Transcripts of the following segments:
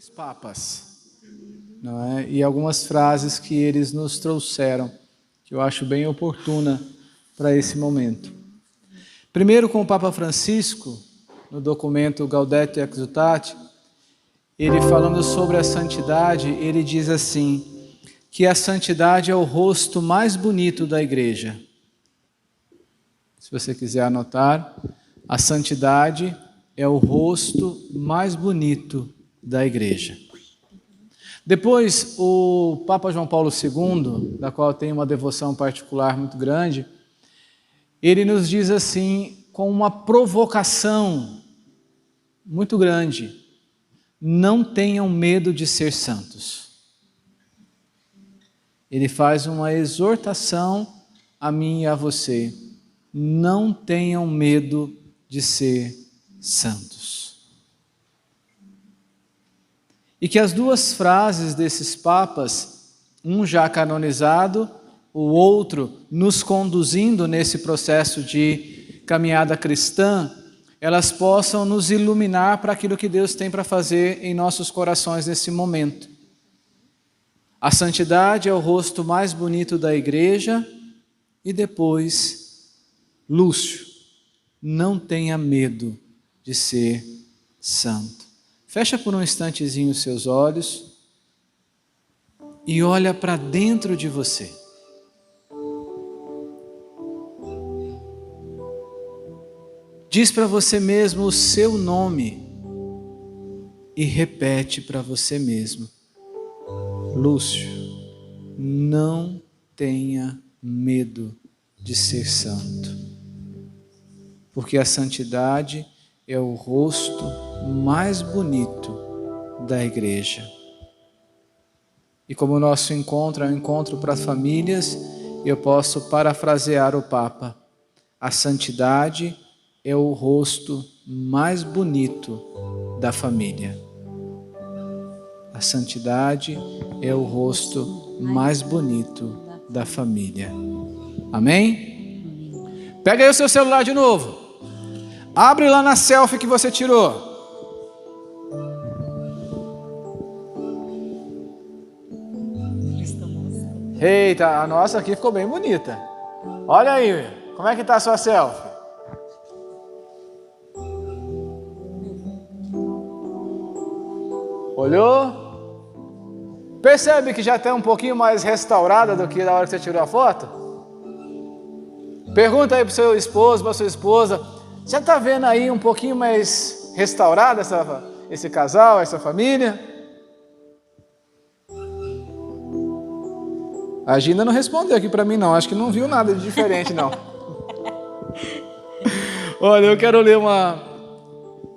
papas, não é? E algumas frases que eles nos trouxeram, que eu acho bem oportuna para esse momento. Primeiro, com o Papa Francisco, no documento Gaudete et Exsultate, ele falando sobre a santidade, ele diz assim, que a santidade é o rosto mais bonito da igreja. Se você quiser anotar, a santidade é o rosto mais bonito da igreja. Depois, o Papa João Paulo II, da qual eu tenho uma devoção particular muito grande, ele nos diz assim, com uma provocação muito grande, não tenham medo de ser santos. Ele faz uma exortação a mim e a você, não tenham medo de ser santos. E que as duas frases desses papas, um já canonizado, o outro nos conduzindo nesse processo de caminhada cristã, elas possam nos iluminar para aquilo que Deus tem para fazer em nossos corações nesse momento. A santidade é o rosto mais bonito da igreja e depois, Lúcio, não tenha medo de ser santo. Fecha por um instantezinho os seus olhos e olha para dentro de você. Diz para você mesmo o seu nome e repete para você mesmo. Lúcio, não tenha medo de ser santo, porque a santidade é o rosto mais bonito da igreja. E como o nosso encontro é um encontro para famílias, eu posso parafrasear o Papa. A santidade é o rosto mais bonito da família. A santidade é o rosto mais bonito da família. Amém? Pega aí o seu celular de novo. Abre lá na selfie que você tirou. Eita, a nossa aqui ficou bem bonita. Olha aí, como é que está a sua selfie? Olhou? Percebe que já está um pouquinho mais restaurada do que na hora que você tirou a foto? Pergunta aí para o seu esposo, para a sua esposa, já está vendo aí um pouquinho mais restaurada esse casal, essa família? A Gina não respondeu aqui para mim não, acho que não viu nada de diferente não. Olha, eu quero ler uma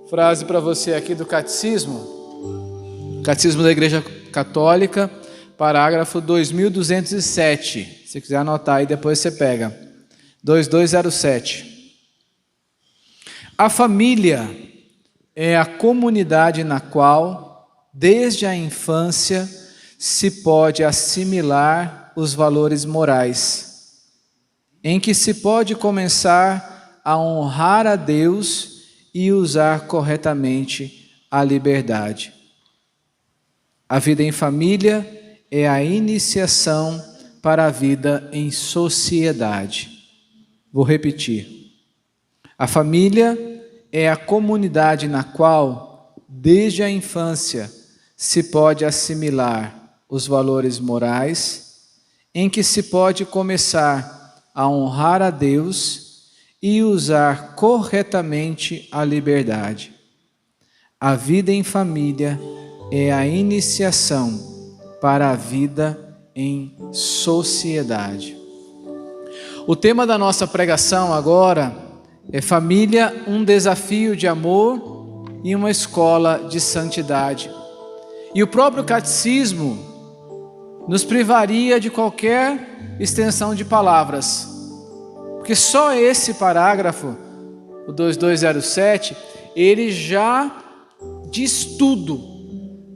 frase para você aqui do Catecismo da Igreja Católica, parágrafo 2207. Se quiser anotar aí, depois você pega. 2207. A família é a comunidade na qual, desde a infância, se pode assimilar os valores morais, em que se pode começar a honrar a Deus e usar corretamente a liberdade. A vida em família é a iniciação para a vida em sociedade. Vou repetir. A família é a comunidade na qual, desde a infância, se pode assimilar os valores morais, em que se pode começar a honrar a Deus e usar corretamente a liberdade. A vida em família é a iniciação para a vida em sociedade. O tema da nossa pregação agora é família, um desafio de amor e uma escola de santidade. E o próprio catecismo nos privaria de qualquer extensão de palavras, porque só esse parágrafo, o 2207, ele já diz tudo,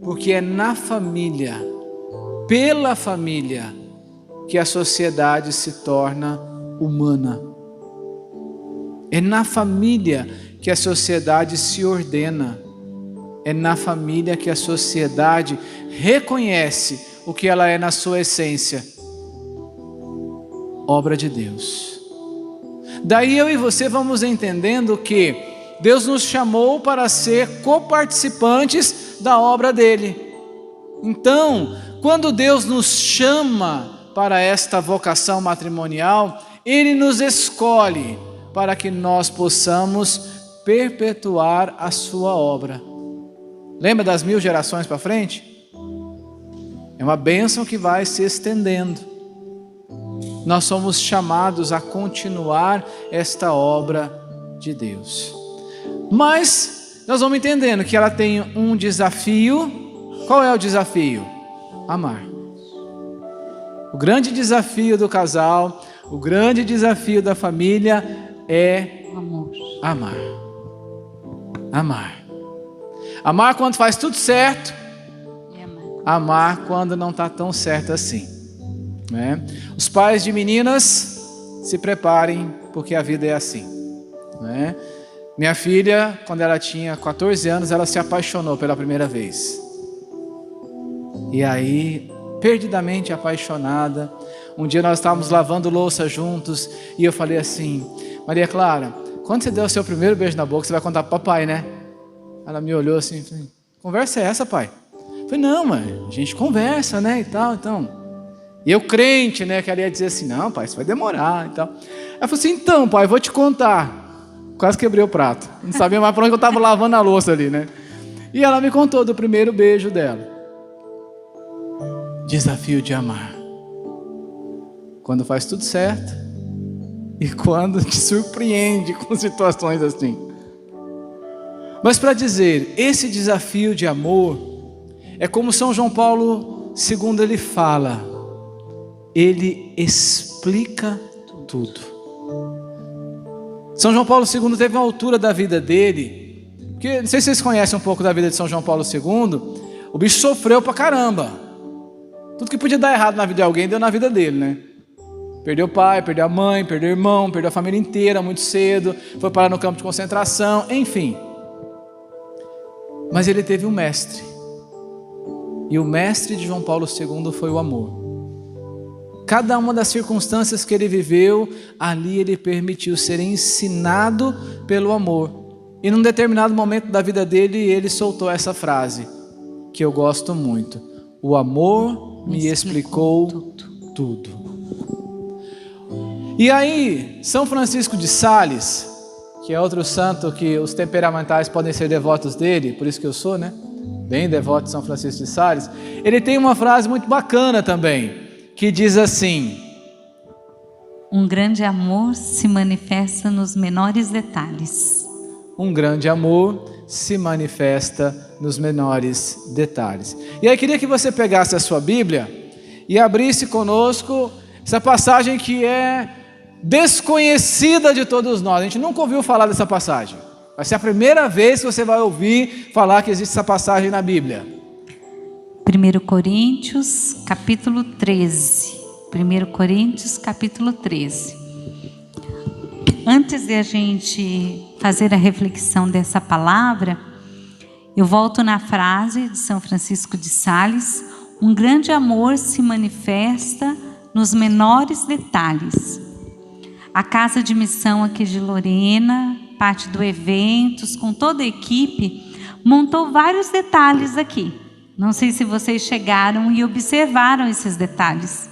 porque é na família, pela família, que a sociedade se torna humana. É na família que a sociedade se ordena. é na família que a sociedade reconhece o que ela é na sua essência: obra de Deus. Daí eu e você vamos entendendo que Deus nos chamou para ser coparticipantes da obra dele. Então, quando Deus nos chama para esta vocação matrimonial, Ele nos escolhe para que nós possamos perpetuar a sua obra. Lembra das 1000 gerações para frente? É uma bênção que vai se estendendo. Nós somos chamados a continuar esta obra de Deus. Mas nós vamos entendendo que ela tem um desafio. Qual é o desafio? Amar. O grande desafio do casal, o grande desafio da família é amar. Amar. Amar quando faz tudo certo. Amar quando não está tão certo assim, né? Os pais de meninas, se preparem, porque a vida é assim, né? Minha filha, quando ela tinha 14 anos, ela se apaixonou pela primeira vez. E aí, perdidamente apaixonada, um dia nós estávamos lavando louça juntos, e eu falei assim: Maria Clara, quando você deu o seu primeiro beijo na boca, você vai contar para o papai, né? Ela me olhou assim, conversa é essa, pai? Eu falei, não, mãe, a gente conversa, né, e tal, então. E eu crente, né, que ela ia dizer assim, não, pai, isso vai demorar, e tal. Ela falou assim, então, pai, vou te contar. Quase quebrei o prato, não sabia mais por onde eu estava lavando a louça ali, né. E ela me contou do primeiro beijo dela. Desafio de amar. Quando faz tudo certo e quando te surpreende com situações assim. Mas para dizer, esse desafio de amor é como São João Paulo II ele fala, ele explica tudo. São João Paulo II teve uma altura da vida dele, porque não sei se vocês conhecem um pouco da vida de São João Paulo II, o bicho sofreu pra caramba. Tudo que podia dar errado na vida de alguém deu na vida dele, né? Perdeu o pai, perdeu a mãe, perdeu o irmão, perdeu a família inteira muito cedo, foi parar no campo de concentração, enfim. Mas ele teve um mestre. E o mestre de João Paulo II foi o amor. Cada uma das circunstâncias que ele viveu, ali ele permitiu ser ensinado pelo amor. E num determinado momento da vida dele, ele soltou essa frase, que eu gosto muito. O amor me explicou tudo. E aí, São Francisco de Sales, que é outro santo que os temperamentais podem ser devotos dele, por isso que eu sou, né? Bem devoto de São Francisco de Sales. Ele tem uma frase muito bacana também, que diz assim: um grande amor se manifesta nos menores detalhes. Um grande amor se manifesta nos menores detalhes. E aí queria que você pegasse a sua Bíblia e abrisse conosco essa passagem que é desconhecida de todos nós. A gente nunca ouviu falar dessa passagem. Vai ser a primeira vez que você vai ouvir falar que existe essa passagem na Bíblia. 1 Coríntios, capítulo 13. 1 Coríntios, capítulo 13. Antes de a gente fazer a reflexão dessa palavra, eu volto na frase de São Francisco de Sales: um grande amor se manifesta nos menores detalhes. A casa de missão aqui de Lorena, parte do eventos, com toda a equipe, montou vários detalhes aqui. Não sei se vocês chegaram e observaram esses detalhes.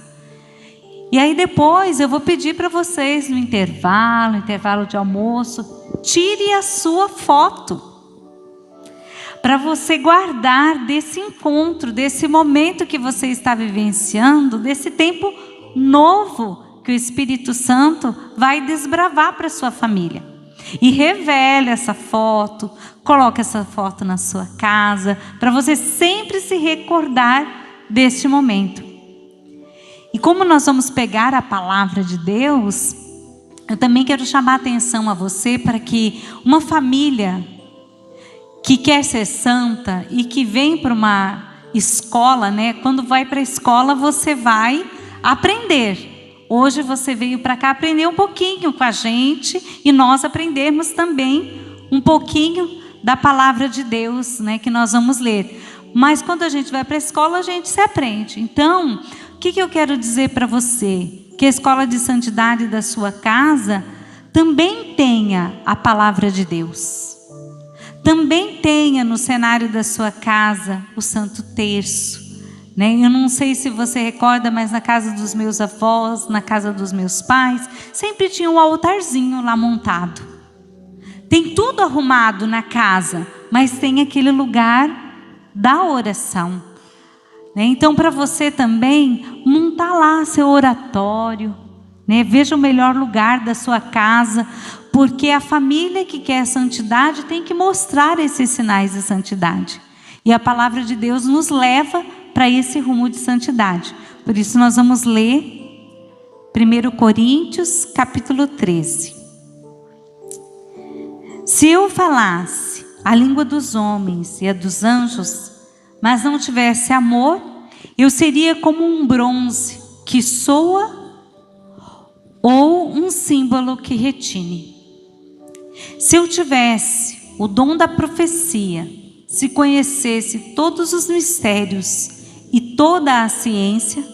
E aí depois eu vou pedir para vocês, no intervalo de almoço, tire a sua foto, para você guardar desse encontro, desse momento que você está vivenciando, desse tempo novo que o Espírito Santo vai desbravar para a sua família. E revele essa foto, coloque essa foto na sua casa, para você sempre se recordar deste momento. E como nós vamos pegar a palavra de Deus, eu também quero chamar a atenção a você para que uma família que quer ser santa e que vem para uma escola, né? Quando vai para a escola você vai aprender. Hoje você veio para cá aprender um pouquinho com a gente e nós aprendermos também um pouquinho da palavra de Deus, né, que nós vamos ler. Mas quando a gente vai para a escola, a gente se aprende. Então, o que eu quero dizer para você? Que a escola de santidade da sua casa também tenha a palavra de Deus. Também tenha no cenário da sua casa o Santo Terço. Né? Eu não sei se você recorda, mas na casa dos meus avós, na casa dos meus pais, sempre tinha um altarzinho lá montado. Tem tudo arrumado na casa, mas tem aquele lugar da oração. Né? Então, para você também, montar lá seu oratório. Né? Veja o melhor lugar da sua casa, porque a família que quer santidade tem que mostrar esses sinais de santidade. E a palavra de Deus nos leva para esse rumo de santidade. Por isso nós vamos ler 1 Coríntios capítulo 13. Se eu falasse a língua dos homens e a dos anjos, mas não tivesse amor, eu seria como um bronze que soa ou um símbolo que retine. Se eu tivesse o dom da profecia, se conhecesse todos os mistérios e toda a ciência,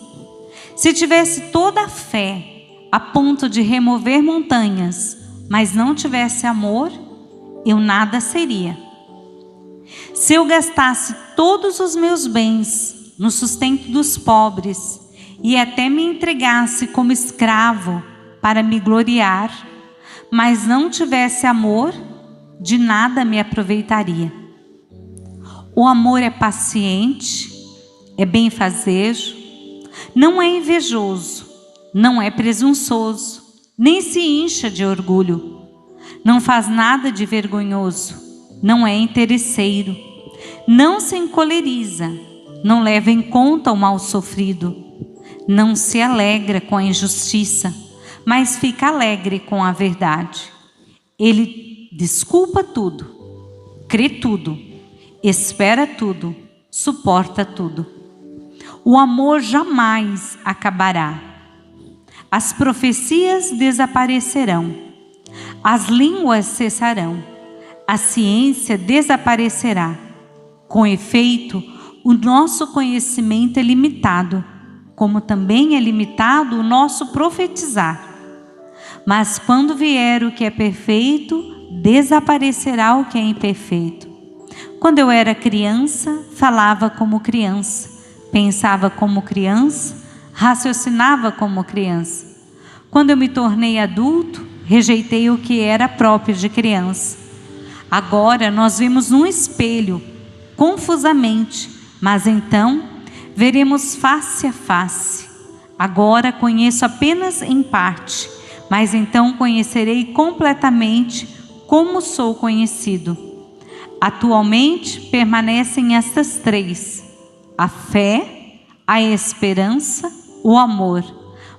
se tivesse toda a fé a ponto de remover montanhas, mas não tivesse amor, eu nada seria. Se eu gastasse todos os meus bens no sustento dos pobres e até me entregasse como escravo para me gloriar, mas não tivesse amor, de nada me aproveitaria. O amor é paciente, é benfazejo, não é invejoso, não é presunçoso, nem se incha de orgulho, não faz nada de vergonhoso, não é interesseiro, não se encoleriza, não leva em conta o mal sofrido, não se alegra com a injustiça, mas fica alegre com a verdade. Ele desculpa tudo, crê tudo, espera tudo, suporta tudo. O amor jamais acabará. As profecias desaparecerão, as línguas cessarão, a ciência desaparecerá. Com efeito, o nosso conhecimento é limitado, como também é limitado o nosso profetizar. Mas quando vier o que é perfeito, desaparecerá o que é imperfeito. Quando eu era criança, falava como criança, pensava como criança, raciocinava como criança. Quando eu me tornei adulto, rejeitei o que era próprio de criança. Agora nós vemos num espelho, confusamente, mas então veremos face a face. Agora conheço apenas em parte, mas então conhecerei completamente como sou conhecido. Atualmente permanecem estas três: a fé, a esperança, o amor,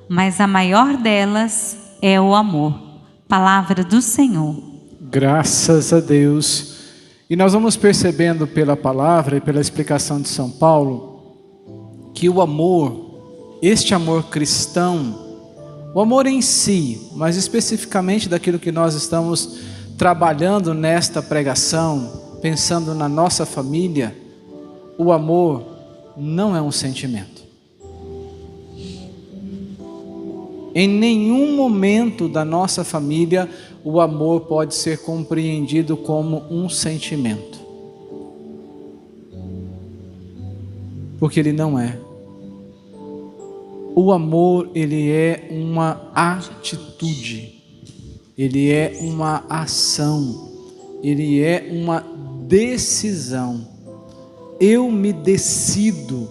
mas a maior delas é o amor. Palavra do Senhor. Graças a Deus. E nós vamos percebendo pela palavra e pela explicação de São Paulo que o amor, este amor cristão, o amor em si, mas especificamente daquilo que nós estamos trabalhando nesta pregação, pensando na nossa família, o amor não é um sentimento. Em nenhum momento da nossa família o amor pode ser compreendido como um sentimento, porque ele não é. O amor, ele é uma atitude, ele é uma ação, ele é uma decisão. Eu me decido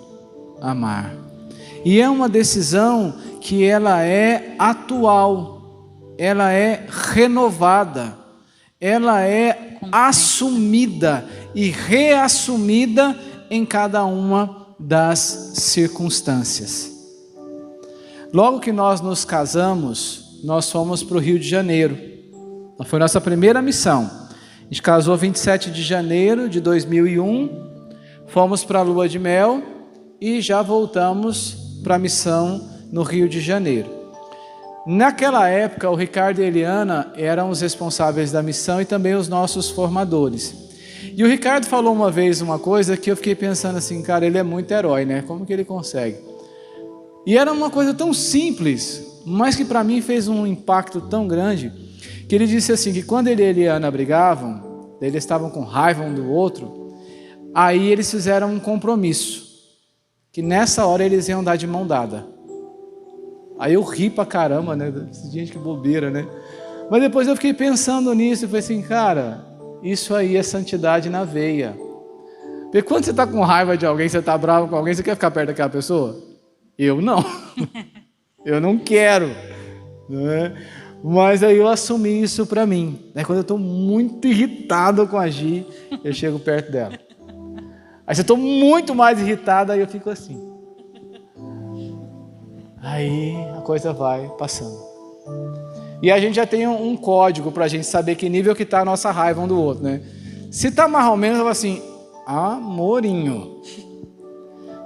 amar. E é uma decisão que ela é atual, ela é renovada, ela é assumida e reassumida em cada uma das circunstâncias. Logo que nós nos casamos, nós fomos para o Rio de Janeiro. Foi nossa primeira missão. A gente casou 27 de janeiro de 2001, fomos para a lua de mel e já voltamos para a missão no Rio de Janeiro. Naquela época, o Ricardo e a Eliana eram os responsáveis da missão e também os nossos formadores. E o Ricardo falou uma vez uma coisa que eu fiquei pensando assim, cara, ele é muito herói, né? Como que ele consegue? E era uma coisa tão simples, mas que para mim fez um impacto tão grande, que ele disse assim, que quando ele e a Ana brigavam, eles estavam com raiva um do outro, aí eles fizeram um compromisso, que nessa hora eles iam andar de mão dada. Aí eu ri pra caramba, né? Gente, que bobeira, né? Mas depois eu fiquei pensando nisso e falei assim, cara, isso aí é santidade na veia. Porque quando você está com raiva de alguém, você está bravo com alguém, você quer ficar perto daquela pessoa? Eu não. Eu não quero. Né? Mas aí eu assumi isso para mim. Quando eu estou muito irritado com a Gi, eu chego perto dela. Aí se eu estou muito mais irritado, aí eu fico assim. Aí a coisa vai passando. E a gente já tem um código para a gente saber que nível que está a nossa raiva um do outro, né? Se está mais ou menos, eu falo assim, amorinho.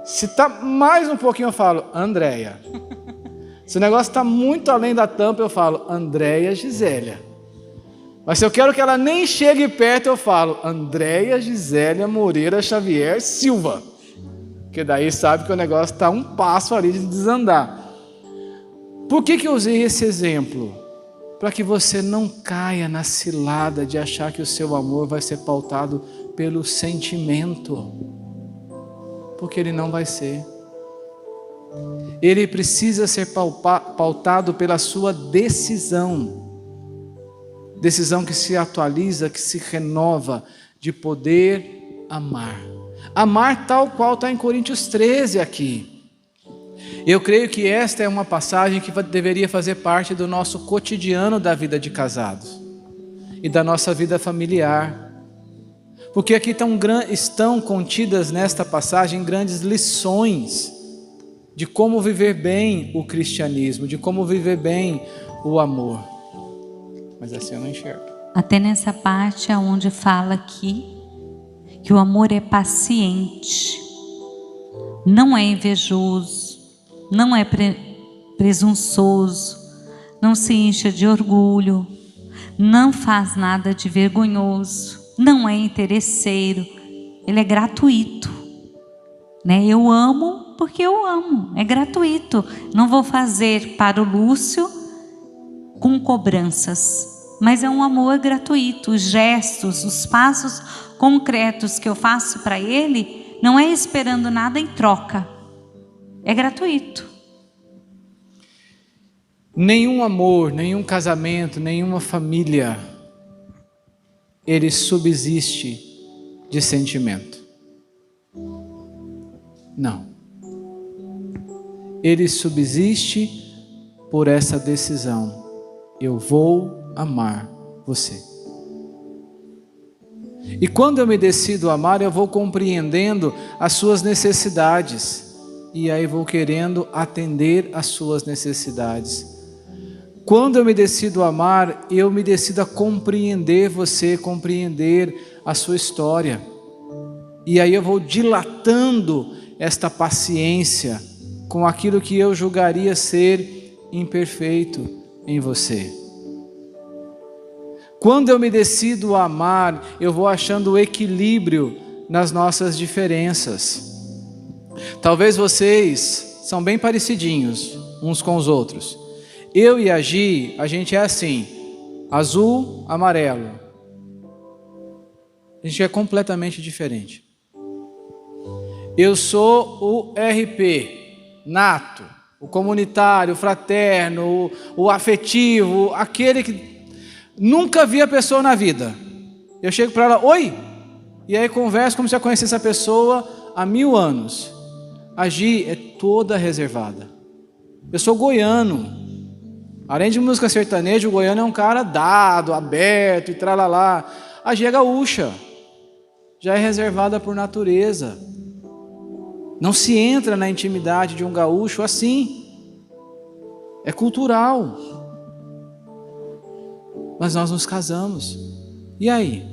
Se está mais um pouquinho, eu falo, Andréia. Se o negócio está muito além da tampa, eu falo, Andréia Gisélia. Mas se eu quero que ela nem chegue perto, eu falo, Andréia Gisélia Moreira Xavier Silva. Porque daí sabe que o negócio está um passo ali de desandar. Por que eu usei esse exemplo? Para que você não caia na cilada de achar que o seu amor vai ser pautado pelo sentimento. Porque ele não vai ser. Ele precisa ser pautado pela sua decisão. Decisão que se atualiza, que se renova, de poder amar. Amar tal qual está em Coríntios 13 aqui. Eu creio que esta é uma passagem que deveria fazer parte do nosso cotidiano da vida de casados e da nossa vida familiar. Porque aqui estão contidas nesta passagem grandes lições de como viver bem o cristianismo, de como viver bem o amor. Mas assim eu não enxergo. Até nessa parte onde fala aqui que o amor é paciente, não é invejoso, não é presunçoso, não se enche de orgulho, não faz nada de vergonhoso, não é interesseiro, ele é gratuito, né? Eu amo porque eu amo, é gratuito. Não vou fazer para o Lúcio com cobranças, mas é um amor gratuito. Os gestos, os passos concretos que eu faço para ele, não é esperando nada em troca. É gratuito. Nenhum amor, nenhum casamento, nenhuma família, ele subsiste de sentimento. Não. Ele subsiste por essa decisão. Eu vou amar você. E quando eu me decido amar, eu vou compreendendo as suas necessidades. E aí vou querendo atender às suas necessidades. Quando eu me decido amar, eu me decido a compreender você, compreender a sua história. E aí eu vou dilatando esta paciência com aquilo que eu julgaria ser imperfeito em você. Quando eu me decido a amar, eu vou achando o equilíbrio nas nossas diferenças. Talvez vocês são bem parecidinhos uns com os outros. Eu e a Gi, a gente é assim, azul, amarelo. A gente é completamente diferente. Eu sou o RP, nato, o comunitário, o fraterno, o afetivo, aquele que nunca vi a pessoa na vida. Eu chego para ela, oi, e aí converso como se eu conhecesse essa pessoa há 1000 anos. A Gi é toda reservada. Eu sou goiano. Além de música sertaneja, o goiano é um cara dado, aberto e tralalá. A Gi é gaúcha. Já é reservada por natureza. Não se entra na intimidade de um gaúcho assim. É cultural. Mas nós nos casamos. E aí?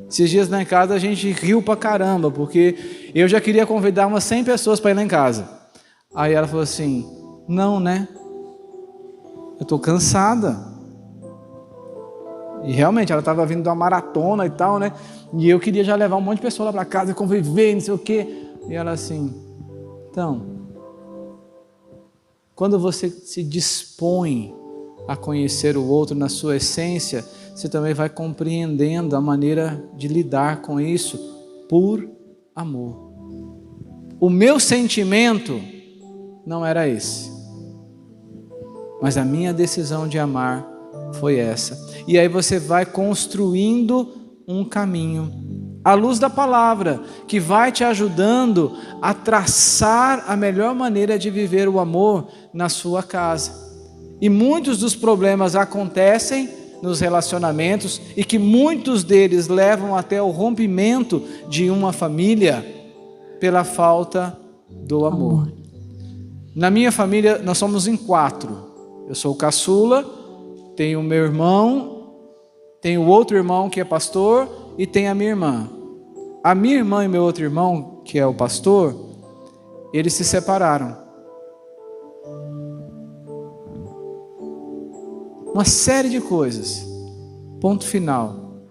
Esses dias lá em casa a gente riu pra caramba, porque eu já queria convidar umas 100 pessoas para ir lá em casa. Aí ela falou assim, não, né? Eu tô cansada. E realmente, ela estava vindo de uma maratona e tal, né? E eu queria já levar um monte de pessoa lá para casa, conviver, não sei o quê. E ela assim, então, quando você se dispõe a conhecer o outro na sua essência, você também vai compreendendo a maneira de lidar com isso por amor. O meu sentimento não era esse, mas a minha decisão de amar foi essa. E aí você vai construindo um caminho à luz da palavra, que vai te ajudando a traçar a melhor maneira de viver o amor na sua casa. E muitos dos problemas acontecem nos relacionamentos e que muitos deles levam até o rompimento de uma família pela falta do amor. Na minha família nós somos em 4. Eu sou o caçula, tenho o meu irmão, tenho o outro irmão que é pastor e tem a minha irmã. A minha irmã e meu outro irmão, que é o pastor, eles se separaram. Uma série de coisas. Ponto final.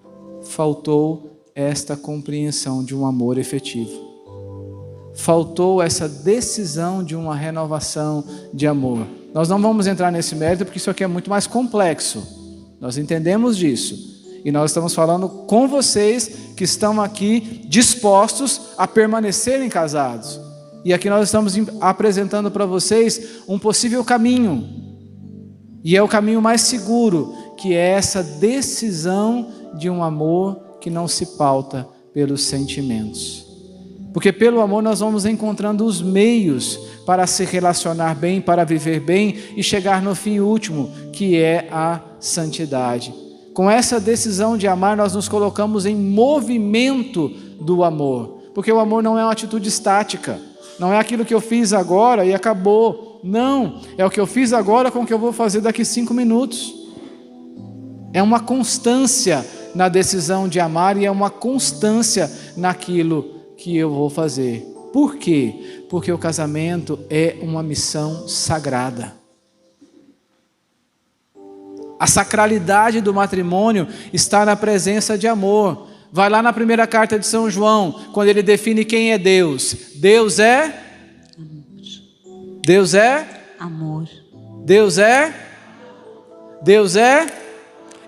Faltou esta compreensão de um amor efetivo. Faltou essa decisão de uma renovação de amor. Nós não vamos entrar nesse mérito porque isso aqui é muito mais complexo. Nós entendemos disso. E nós estamos falando com vocês que estão aqui dispostos a permanecerem casados. E aqui nós estamos apresentando para vocês um possível caminho. E é o caminho mais seguro, que é essa decisão de um amor que não se pauta pelos sentimentos. Porque pelo amor nós vamos encontrando os meios para se relacionar bem, para viver bem e chegar no fim último, que é a santidade. Com essa decisão de amar, nós nos colocamos em movimento do amor. Porque o amor não é uma atitude estática. Não é aquilo que eu fiz agora e acabou. Não, é o que eu fiz agora com o que eu vou fazer daqui 5 minutos. É uma constância na decisão de amar e é uma constância naquilo que eu vou fazer. Por quê? Porque o casamento é uma missão sagrada. A sacralidade do matrimônio está na presença de amor. Vai lá na primeira carta de São João, quando ele define quem é Deus. Deus é? Deus é? Amor. Deus é? Deus é?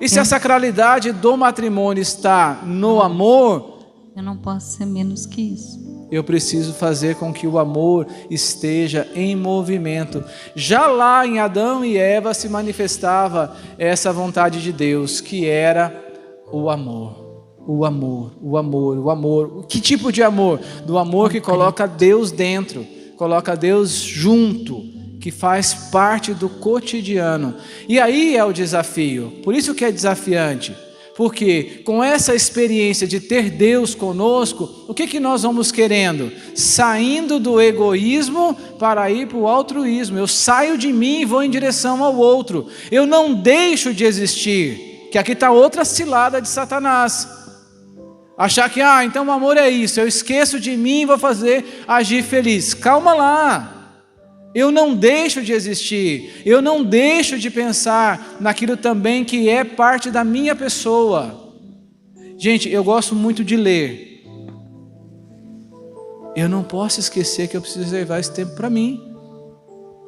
E se a sacralidade do matrimônio está no amor, eu não posso ser menos que isso. Eu preciso fazer com que o amor esteja em movimento. Já lá em Adão e Eva se manifestava essa vontade de Deus, que era o amor. O amor, o amor, o amor. Que tipo de amor? Do amor que coloca Deus dentro, coloca Deus junto, que faz parte do cotidiano. E aí é o desafio, por isso que é desafiante. Porque com essa experiência de ter Deus conosco, o que nós vamos querendo? Saindo do egoísmo para ir para o altruísmo. Eu saio de mim e vou em direção ao outro. Eu não deixo de existir. Que aqui está outra cilada de Satanás. Achar que, então o amor é isso. Eu esqueço de mim e vou agir feliz. Calma lá. Eu não deixo de existir, eu não deixo de pensar naquilo também que é parte da minha pessoa. Gente, eu gosto muito de ler. Eu não posso esquecer que eu preciso reservar esse tempo para mim,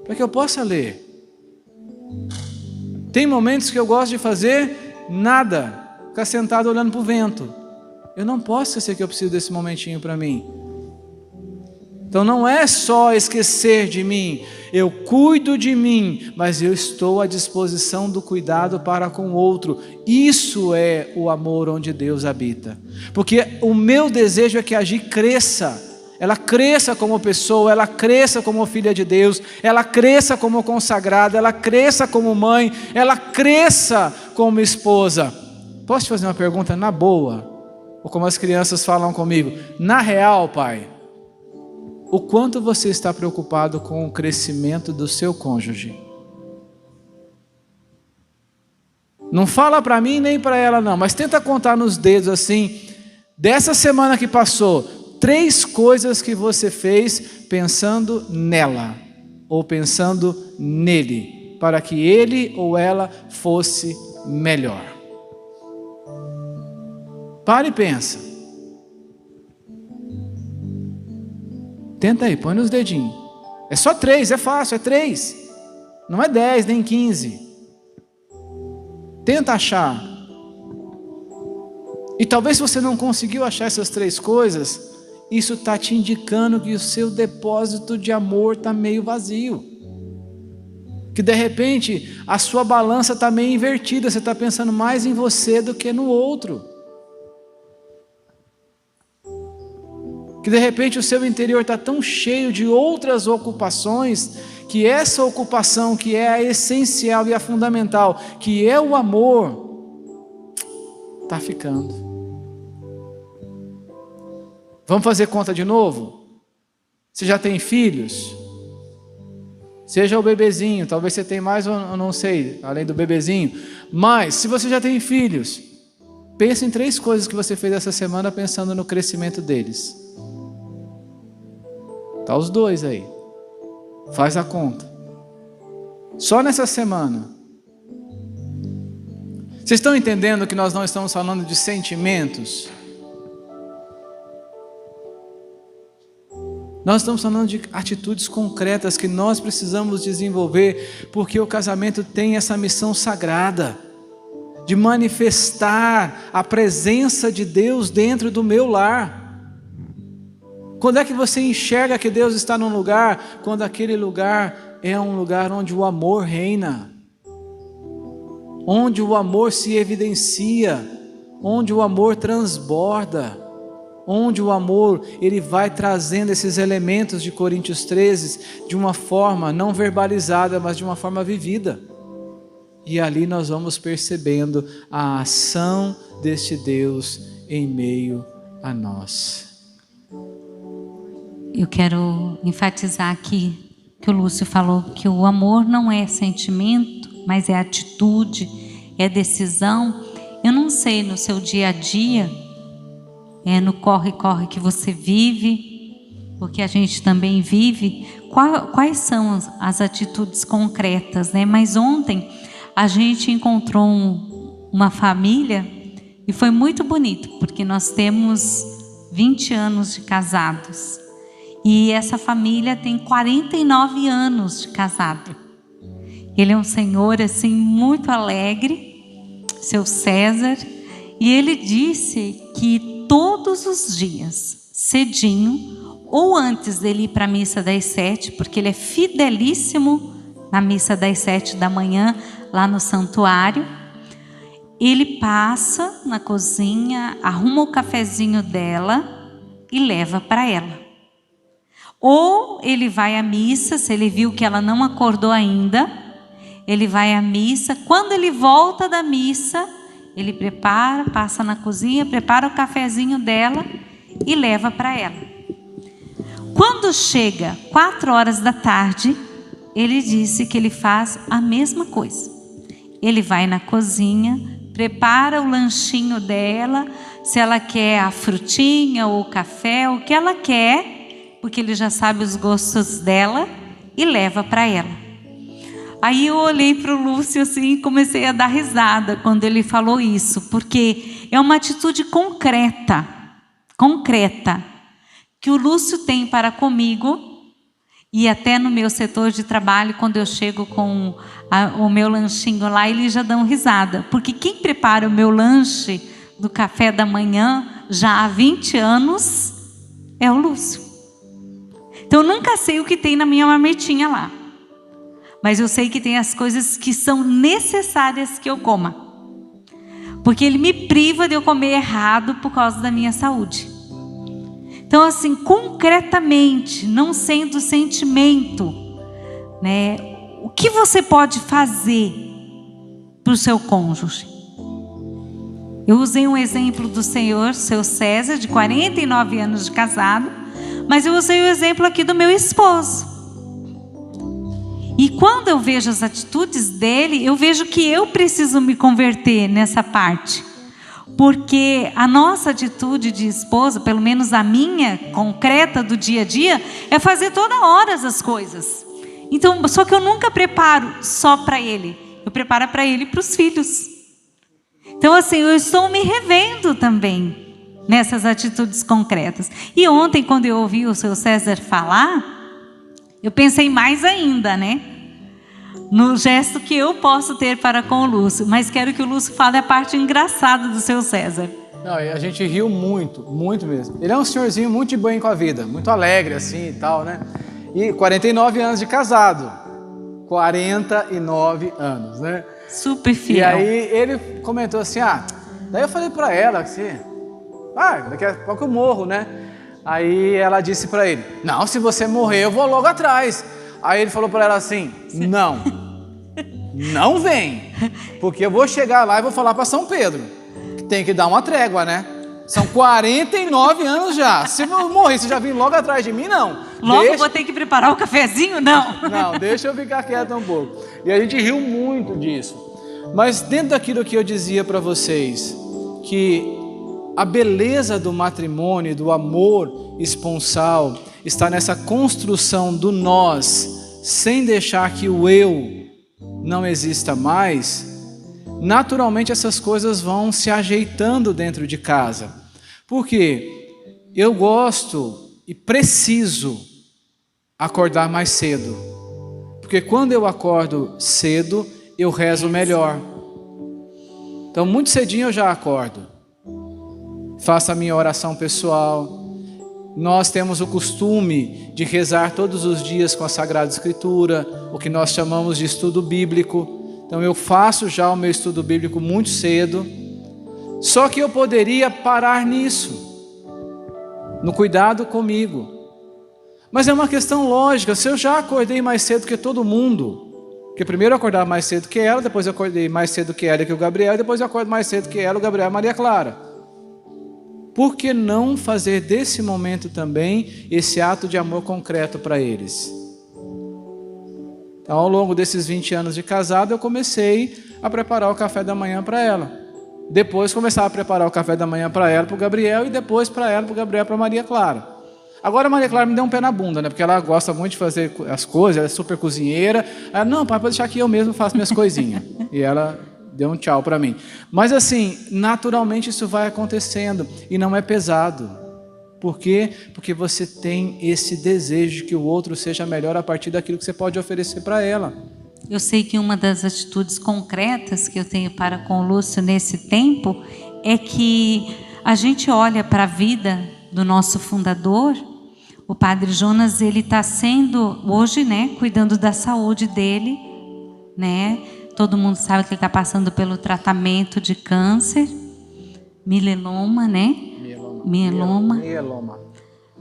para que eu possa ler. Tem momentos que eu gosto de fazer nada, ficar sentado olhando para o vento. Eu não posso esquecer que eu preciso desse momentinho para mim. Então não é só esquecer de mim, eu cuido de mim, mas eu estou à disposição do cuidado para com o outro. Isso é o amor onde Deus habita. Porque o meu desejo é que a Gi cresça, ela cresça como pessoa, ela cresça como filha de Deus, ela cresça como consagrada, ela cresça como mãe, ela cresça como esposa. Posso te fazer uma pergunta na boa? Ou como as crianças falam comigo, na real, pai? O quanto você está preocupado com o crescimento do seu cônjuge? Não fala para mim nem para ela não, mas tenta contar nos dedos assim, dessa semana que passou, 3 coisas que você fez pensando nela, ou pensando nele, para que ele ou ela fosse melhor. Para e pensa. Tenta aí, põe nos dedinhos. É só 3, é fácil, é 3. Não é 10, nem 15. Tenta achar. E talvez se você não conseguiu achar essas 3 coisas, isso está te indicando que o seu depósito de amor está meio vazio. Que de repente a sua balança está meio invertida, você está pensando mais em você do que no outro. Que de repente o seu interior está tão cheio de outras ocupações, que essa ocupação que é a essencial e a fundamental, que é o amor, está ficando. Vamos fazer conta de novo? Você já tem filhos? Seja o bebezinho, talvez você tenha mais, eu não sei, além do bebezinho. Mas, se você já tem filhos, pense em 3 coisas que você fez essa semana pensando no crescimento deles. Tá os 2 aí. Faz a conta. Só nessa semana. Vocês estão entendendo que nós não estamos falando de sentimentos? Nós estamos falando de atitudes concretas que nós precisamos desenvolver, porque o casamento tem essa missão sagrada de manifestar a presença de Deus dentro do meu lar. Quando é que você enxerga que Deus está num lugar? Quando aquele lugar é um lugar onde o amor reina, onde o amor se evidencia, onde o amor transborda, onde o amor ele vai trazendo esses elementos de Coríntios 13 de uma forma não verbalizada, mas de uma forma vivida. E ali nós vamos percebendo a ação deste Deus em meio a nós. Eu quero enfatizar aqui que o Lúcio falou que o amor não é sentimento, mas é atitude, é decisão. Eu não sei no seu dia a dia, no corre-corre que você vive, porque a gente também vive, quais são as atitudes concretas, né? Mas ontem a gente encontrou uma família e foi muito bonito, porque nós temos 20 anos de casados. E essa família tem 49 anos de casado. Ele é um senhor assim muito alegre, seu César, e ele disse que todos os dias, cedinho, ou antes dele ir para a missa das 7, porque ele é fidelíssimo na missa das 7 da manhã, lá no santuário, ele passa na cozinha, arruma o cafezinho dela e leva para ela. Ou ele vai à missa, se ele viu que ela não acordou ainda, ele vai à missa. Quando ele volta da missa, ele prepara, passa na cozinha, prepara o cafezinho dela e leva para ela. Quando chega 4 horas da tarde, ele disse que ele faz a mesma coisa. Ele vai na cozinha, prepara o lanchinho dela, se ela quer a frutinha ou o café, o que ela quer, porque ele já sabe os gostos dela, e leva para ela. Aí eu olhei para o Lúcio assim e comecei a dar risada quando ele falou isso, porque é uma atitude concreta, que o Lúcio tem para comigo, e até no meu setor de trabalho, quando eu chego com o meu lanchinho lá, eles já dão risada, porque quem prepara o meu lanche do café da manhã, já há 20 anos, é o Lúcio. Então eu nunca sei o que tem na minha marmitinha lá, mas eu sei que tem as coisas que são necessárias que eu coma, porque ele me priva de eu comer errado por causa da minha saúde. Então assim, concretamente, não sendo sentimento, né? O que você pode fazer para o seu cônjuge? Eu usei um exemplo do senhor, seu César, de 49 anos de casado, mas eu usei o exemplo aqui do meu esposo. E quando eu vejo as atitudes dele, eu vejo que eu preciso me converter nessa parte. Porque a nossa atitude de esposa, pelo menos a minha, concreta do dia a dia, é fazer toda hora as coisas. Então, só que eu nunca preparo só para ele. Eu preparo para ele e para os filhos. Então, Então, assim, eu estou me revendo também nessas atitudes concretas. E ontem, quando eu ouvi o seu César falar, eu pensei mais ainda, né? No gesto que eu posso ter para com o Lúcio. Mas quero que o Lúcio fale a parte engraçada do seu César. Não, a gente riu muito, muito mesmo. Ele é um senhorzinho muito de bem com a vida, muito alegre assim e tal, né? E 49 anos de casado. 49 anos, né? Super fiel. E aí ele comentou assim, daí eu falei pra ela assim, daqui a pouco eu morro, né? Aí ela disse pra ele, não, se você morrer eu vou logo atrás. Aí ele falou pra ela assim, não vem, porque eu vou chegar lá e vou falar pra São Pedro, que tem que dar uma trégua, né? São 49 anos já, se eu morrer, você já vem logo atrás de mim, não. Logo vou ter que preparar o cafezinho, não. Não, deixa eu ficar quieto um pouco. E a gente riu muito disso. Mas dentro daquilo que eu dizia para vocês, que a beleza do matrimônio e do amor esponsal está nessa construção do nós, sem deixar que o eu não exista mais, naturalmente essas coisas vão se ajeitando dentro de casa. Porque eu gosto e preciso acordar mais cedo. Porque quando eu acordo cedo, eu rezo melhor. Então, muito cedinho eu já acordo. Faço a minha oração pessoal. Nós temos o costume de rezar todos os dias com a Sagrada Escritura, o que nós chamamos de estudo bíblico. Então, eu faço já o meu estudo bíblico muito cedo. Só que eu poderia parar nisso, no cuidado comigo. Mas é uma questão lógica. Se eu já acordei mais cedo que todo mundo, porque primeiro eu acordava mais cedo que ela, depois eu acordei mais cedo que ela e que o Gabriel, e depois eu acordo mais cedo que ela, o Gabriel e a Maria Clara. Por que não fazer desse momento também esse ato de amor concreto para eles? Então, ao longo desses 20 anos de casado, eu comecei a preparar o café da manhã para ela. Depois começava a preparar o café da manhã para ela, para o Gabriel, e depois para ela, para o Gabriel, para a Maria Clara. Agora a Maria Clara me deu um pé na bunda, né? Porque ela gosta muito de fazer as coisas, ela é super cozinheira. Ela, não, pai, pode deixar que eu mesmo faço minhas coisinhas. E ela deu um tchau para mim. Mas assim, naturalmente isso vai acontecendo e não é pesado. Por quê? Porque você tem esse desejo de que o outro seja melhor a partir daquilo que você pode oferecer para ela. Eu sei que uma das atitudes concretas que eu tenho para com o Lúcio nesse tempo é que a gente olha para a vida do nosso fundador. O Padre Jonas, ele está sendo hoje, né, cuidando da saúde dele, né? Todo mundo sabe que ele está passando pelo tratamento de câncer, mieloma, né? Mieloma.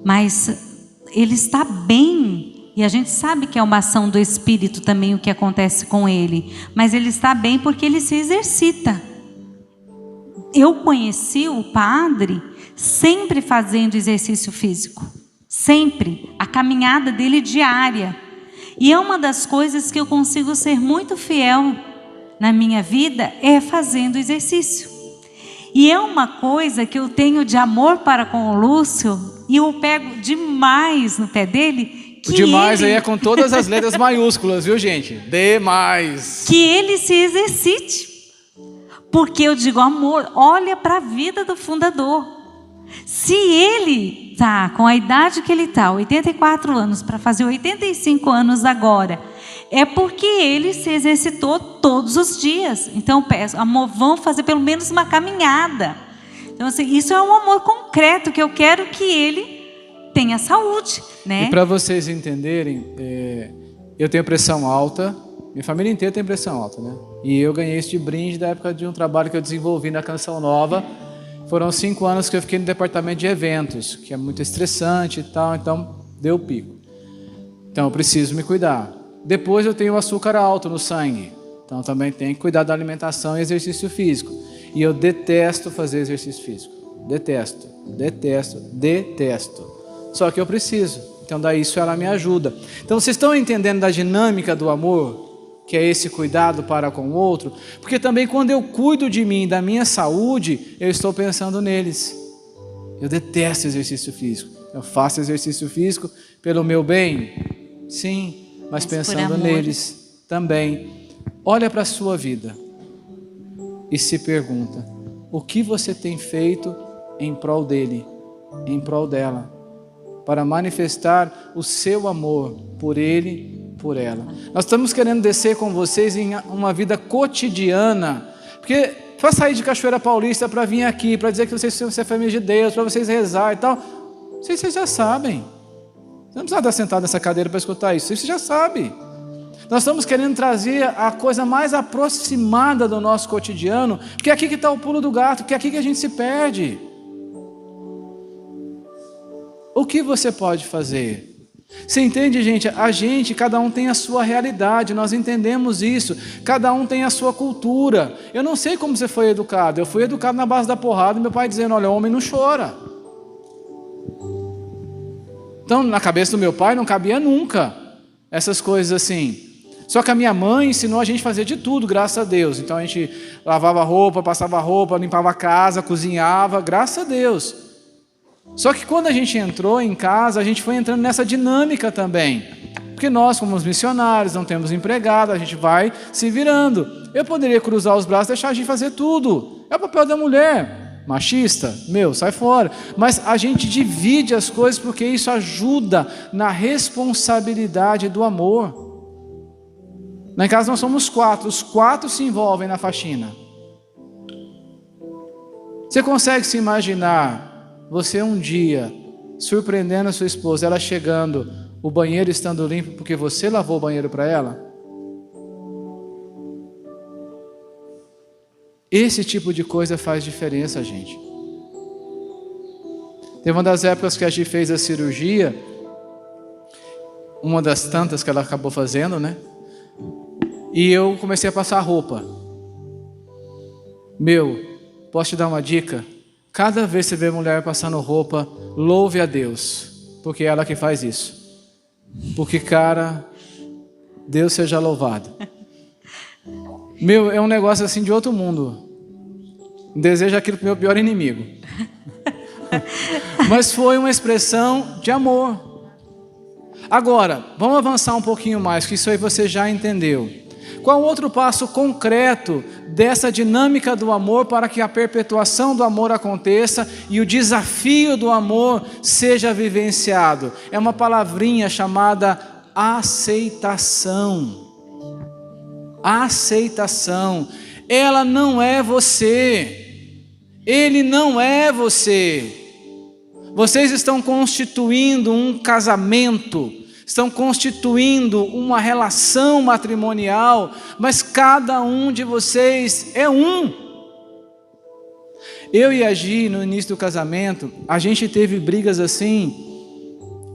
Mas ele está bem, e a gente sabe que é uma ação do Espírito também o que acontece com ele, mas ele está bem porque ele se exercita. Eu conheci o padre sempre fazendo exercício físico, sempre, a caminhada dele diária. E é uma das coisas que eu consigo ser muito fiel na minha vida, é fazendo exercício. E é uma coisa que eu tenho de amor para com o Lúcio, e eu pego demais no pé dele. O demais aí é com todas as letras maiúsculas, viu, gente? Demais. Que ele se exercite. Porque eu digo, amor, olha para a vida do fundador. Se ele está com a idade que ele está, 84 anos, para fazer 85 anos agora, é porque ele se exercitou todos os dias. Então eu peço, amor, vamos fazer pelo menos uma caminhada. Então assim, isso é um amor concreto, que eu quero que ele tenha saúde, né? E para vocês entenderem, eu tenho pressão alta, minha família inteira tem pressão alta, né? E eu ganhei isso de brinde da época de um trabalho que eu desenvolvi na Canção Nova. Foram 5 anos que eu fiquei no departamento de eventos, que é muito estressante e tal, então deu pico. Então eu preciso me cuidar. Depois eu tenho o açúcar alto no sangue, então também tenho que cuidar da alimentação e exercício físico. E eu detesto fazer exercício físico. Detesto. Só que eu preciso. Então daí isso ela me ajuda. Então vocês estão entendendo da dinâmica do amor? Que é esse cuidado para com o outro, porque também quando eu cuido de mim, da minha saúde, eu estou pensando neles. Eu detesto exercício físico, eu faço exercício físico pelo meu bem, sim, mas pensando neles também. Olha para a sua vida e se pergunta: o que você tem feito em prol dele, em prol dela, para manifestar o seu amor por ele, por ela? Nós estamos querendo descer com vocês em uma vida cotidiana, porque para sair de Cachoeira Paulista, para vir aqui, para dizer que vocês são família de Deus, para vocês rezar e tal, vocês já sabem. Você não precisa estar sentado nessa cadeira para escutar isso, você já sabe. Nós estamos querendo trazer a coisa mais aproximada do nosso cotidiano, porque é aqui que está o pulo do gato, porque é aqui que a gente se perde. O que você pode fazer? Você entende, gente? Cada um tem a sua realidade, nós entendemos isso. Cada um tem a sua cultura. Eu não sei como você foi educado. Eu fui educado na base da porrada, meu pai dizendo: olha, homem não chora. Então, na cabeça do meu pai não cabia nunca essas coisas assim. Só que a minha mãe ensinou a gente a fazer de tudo, graças a Deus. Então a gente lavava roupa, passava roupa, limpava a casa, cozinhava, graças a Deus. Só que quando a gente entrou em casa, a gente foi entrando nessa dinâmica também. Porque nós, como os missionários, não temos empregado, a gente vai se virando. Eu poderia cruzar os braços e deixar a gente fazer tudo. É o papel da mulher. Machista? Sai fora. Mas a gente divide as coisas porque isso ajuda na responsabilidade do amor. Lá em casa nós somos 4. Os 4 se envolvem na faxina. Você consegue se imaginar você um dia surpreendendo a sua esposa, ela chegando, o banheiro estando limpo porque você lavou o banheiro para ela? Esse tipo de coisa faz diferença, gente. Teve uma das épocas que a gente fez a cirurgia, uma das tantas que ela acabou fazendo, né? E eu comecei a passar roupa. Posso te dar uma dica? Cada vez que você vê mulher passando roupa, louve a Deus, porque é ela que faz isso. Porque, cara, Deus seja louvado. É um negócio assim de outro mundo. Desejo aquilo para o meu pior inimigo. Mas foi uma expressão de amor. Agora, vamos avançar um pouquinho mais, que isso aí você já entendeu. Qual outro passo concreto dessa dinâmica do amor para que a perpetuação do amor aconteça e o desafio do amor seja vivenciado? É uma palavrinha chamada aceitação. Aceitação. Ela não é você. Ele não é você. Vocês estão constituindo um casamento, estão constituindo uma relação matrimonial, mas cada um de vocês é um. Eu e a Gi, no início do casamento, a gente teve brigas assim,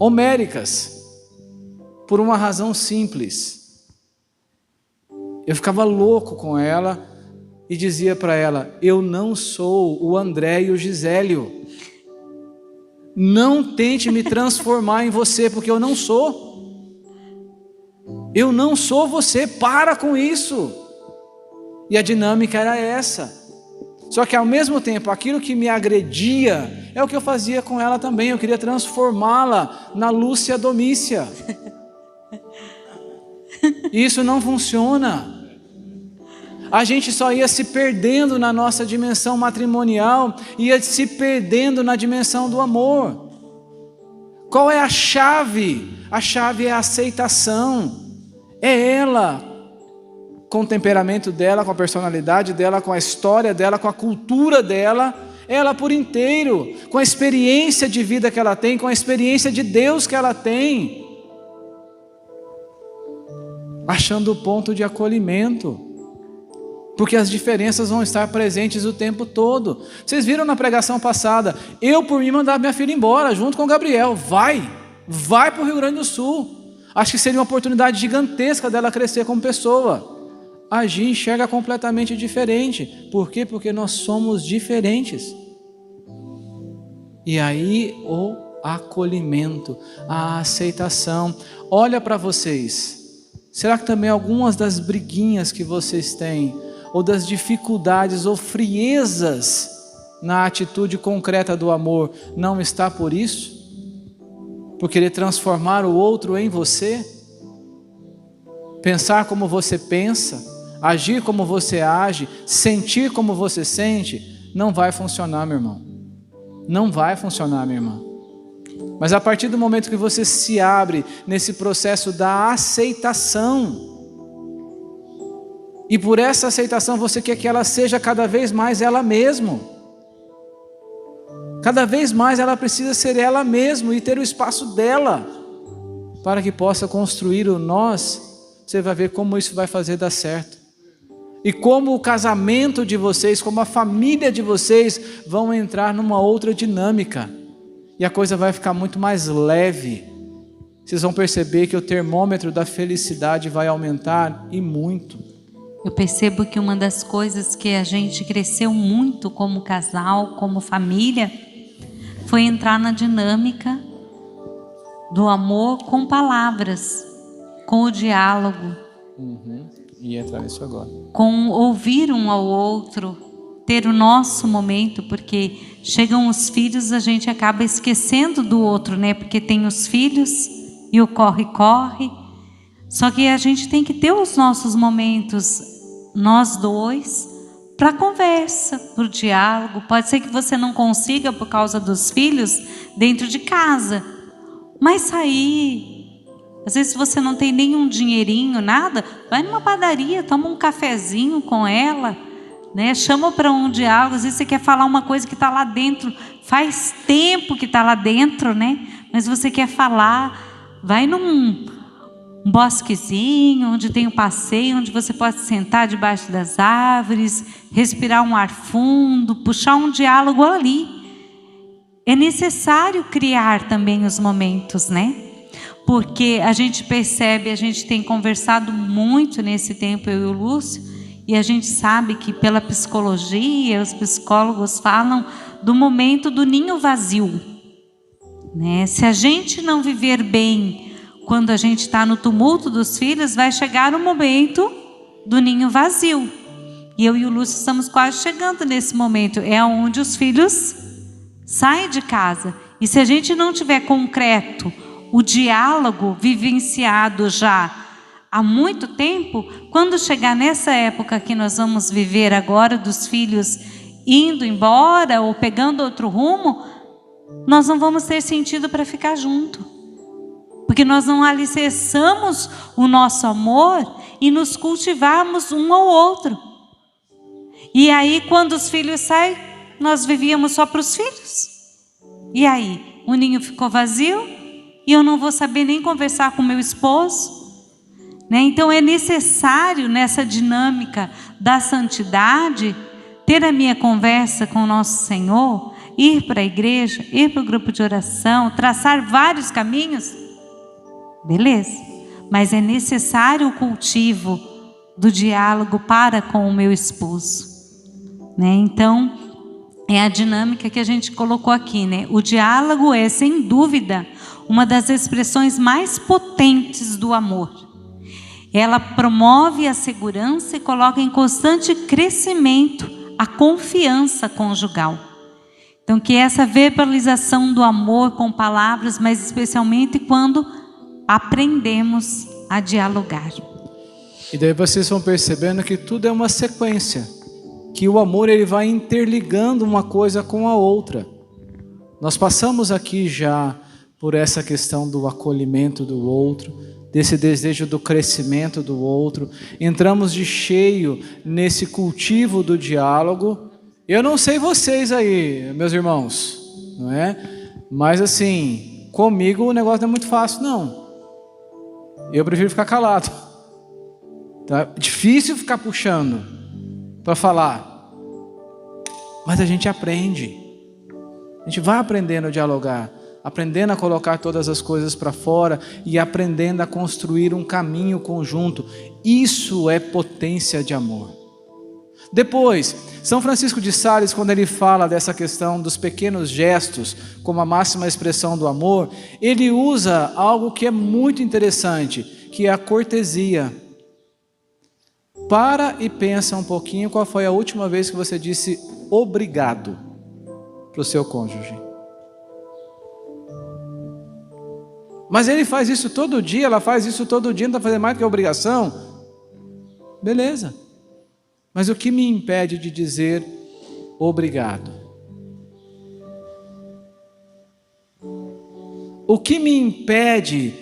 homéricas, por uma razão simples. Eu ficava louco com ela e dizia para ela: eu não sou o André e o Gisélio. Não tente me transformar em você, porque eu não sou. Eu não sou você, para com isso. E a dinâmica era essa. Só que ao mesmo tempo, aquilo que me agredia é o que eu fazia com ela também. Eu queria transformá-la na Lúcia Domícia. Isso não funciona. A gente só ia se perdendo na nossa dimensão matrimonial, ia se perdendo na dimensão do amor. Qual é a chave? A chave é a aceitação. É ela, com o temperamento dela, com a personalidade dela, com a história dela, com a cultura dela, ela por inteiro, com a experiência de vida que ela tem, com a experiência de Deus que ela tem, achando o ponto de acolhimento. Porque as diferenças vão estar presentes o tempo todo. Vocês viram na pregação passada, eu por mim mandava minha filha embora, junto com o Gabriel. Vai para o Rio Grande do Sul. Acho que seria uma oportunidade gigantesca dela crescer como pessoa. A Gi enxerga completamente diferente. Por quê? Porque nós somos diferentes. E aí o acolhimento, a aceitação. Olha para vocês. Será que também algumas das briguinhas que vocês têm, ou das dificuldades ou friezas na atitude concreta do amor, não está por isso? Por querer transformar o outro em você? Pensar como você pensa, agir como você age, sentir como você sente, não vai funcionar, meu irmão. Não vai funcionar, minha irmã. Mas a partir do momento que você se abre nesse processo da aceitação, e por essa aceitação você quer que ela seja cada vez mais ela mesma. Cada vez mais ela precisa ser ela mesma e ter o espaço dela, para que possa construir o nós. Você vai ver como isso vai fazer dar certo. E como o casamento de vocês, como a família de vocês vão entrar numa outra dinâmica. E a coisa vai ficar muito mais leve. Vocês vão perceber que o termômetro da felicidade vai aumentar e muito. Eu percebo que uma das coisas que a gente cresceu muito como casal, como família, foi entrar na dinâmica do amor com palavras, com o diálogo. E entrar nisso agora. Com ouvir um ao outro, ter o nosso momento, porque chegam os filhos, a gente acaba esquecendo do outro, né? Porque tem os filhos e o corre-corre. Só que a gente tem que ter os nossos momentos, nós dois, para conversa, para o diálogo. Pode ser que você não consiga por causa dos filhos dentro de casa, mas sair. Às vezes você não tem nenhum dinheirinho, nada, vai numa padaria, toma um cafezinho com ela, né? Chama para um diálogo. Às vezes você quer falar uma coisa que está lá dentro, faz tempo que está lá dentro, né? Mas você quer falar, vai num bosquezinho, onde tem um passeio, onde você pode sentar debaixo das árvores, respirar um ar fundo, puxar um diálogo ali. É necessário criar também os momentos, né? Porque a gente percebe, a gente tem conversado muito nesse tempo, eu e o Lúcio, e a gente sabe que pela psicologia, os psicólogos falam do momento do ninho vazio, né? Se a gente não viver bem quando a gente está no tumulto dos filhos, vai chegar o momento do ninho vazio. E eu e o Lúcio estamos quase chegando nesse momento. É onde os filhos saem de casa. E se a gente não tiver concreto o diálogo vivenciado já há muito tempo, quando chegar nessa época que nós vamos viver agora, dos filhos indo embora ou pegando outro rumo, nós não vamos ter sentido para ficar junto. Porque nós não alicerçamos o nosso amor e nos cultivarmos um ao outro. E aí, quando os filhos saem, nós vivíamos só para os filhos. E aí, o ninho ficou vazio e eu não vou saber nem conversar com meu esposo, né? Então é necessário nessa dinâmica da santidade ter a minha conversa com o nosso Senhor, ir para a igreja, ir para o grupo de oração, traçar vários caminhos. Beleza, mas é necessário o cultivo do diálogo para com o meu esposo, né? Então, é a dinâmica que a gente colocou aqui, né? O diálogo é, sem dúvida, uma das expressões mais potentes do amor. Ela promove a segurança e coloca em constante crescimento a confiança conjugal. Então, que é essa verbalização do amor com palavras, mas especialmente quando aprendemos a dialogar. E daí vocês vão percebendo que tudo é uma sequência, que o amor ele vai interligando uma coisa com a outra. Nós passamos aqui já por essa questão do acolhimento do outro, desse desejo do crescimento do outro, entramos de cheio nesse cultivo do diálogo. Eu não sei vocês aí, meus irmãos, não é? Mas assim, comigo o negócio não é muito fácil, não. Eu prefiro ficar calado. Tá? Difícil ficar puxando para falar. Mas a gente aprende. A gente vai aprendendo a dialogar, aprendendo a colocar todas as coisas para fora e aprendendo a construir um caminho conjunto. Isso é potência de amor. Depois, São Francisco de Sales, quando ele fala dessa questão dos pequenos gestos como a máxima expressão do amor, ele usa algo que é muito interessante, que é a cortesia. Para e pensa um pouquinho qual foi a última vez que você disse obrigado para o seu cônjuge. Mas ele faz isso todo dia, ela faz isso todo dia, não está fazendo mais do que obrigação? Beleza. Mas o que me impede de dizer obrigado? O que me impede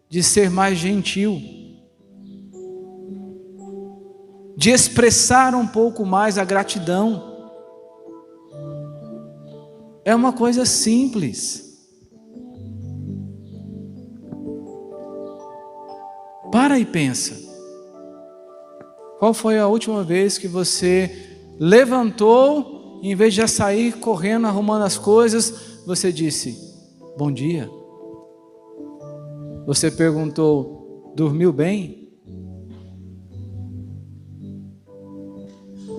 de ser mais gentil? De expressar um pouco mais a gratidão? É uma coisa simples. Para e pensa. Qual foi a última vez que você levantou, em vez de já sair correndo, arrumando as coisas, você disse, bom dia? Você perguntou, dormiu bem?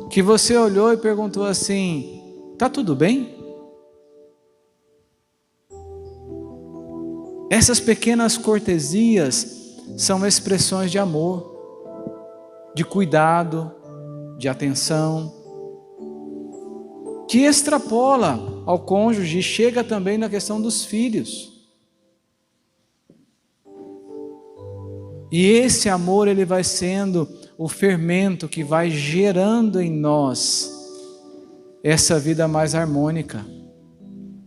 Que você olhou e perguntou assim, tá tudo bem? Essas pequenas cortesias são expressões de amor, de cuidado, de atenção, que extrapola ao cônjuge e chega também na questão dos filhos. E esse amor, ele vai sendo o fermento que vai gerando em nós essa vida mais harmônica.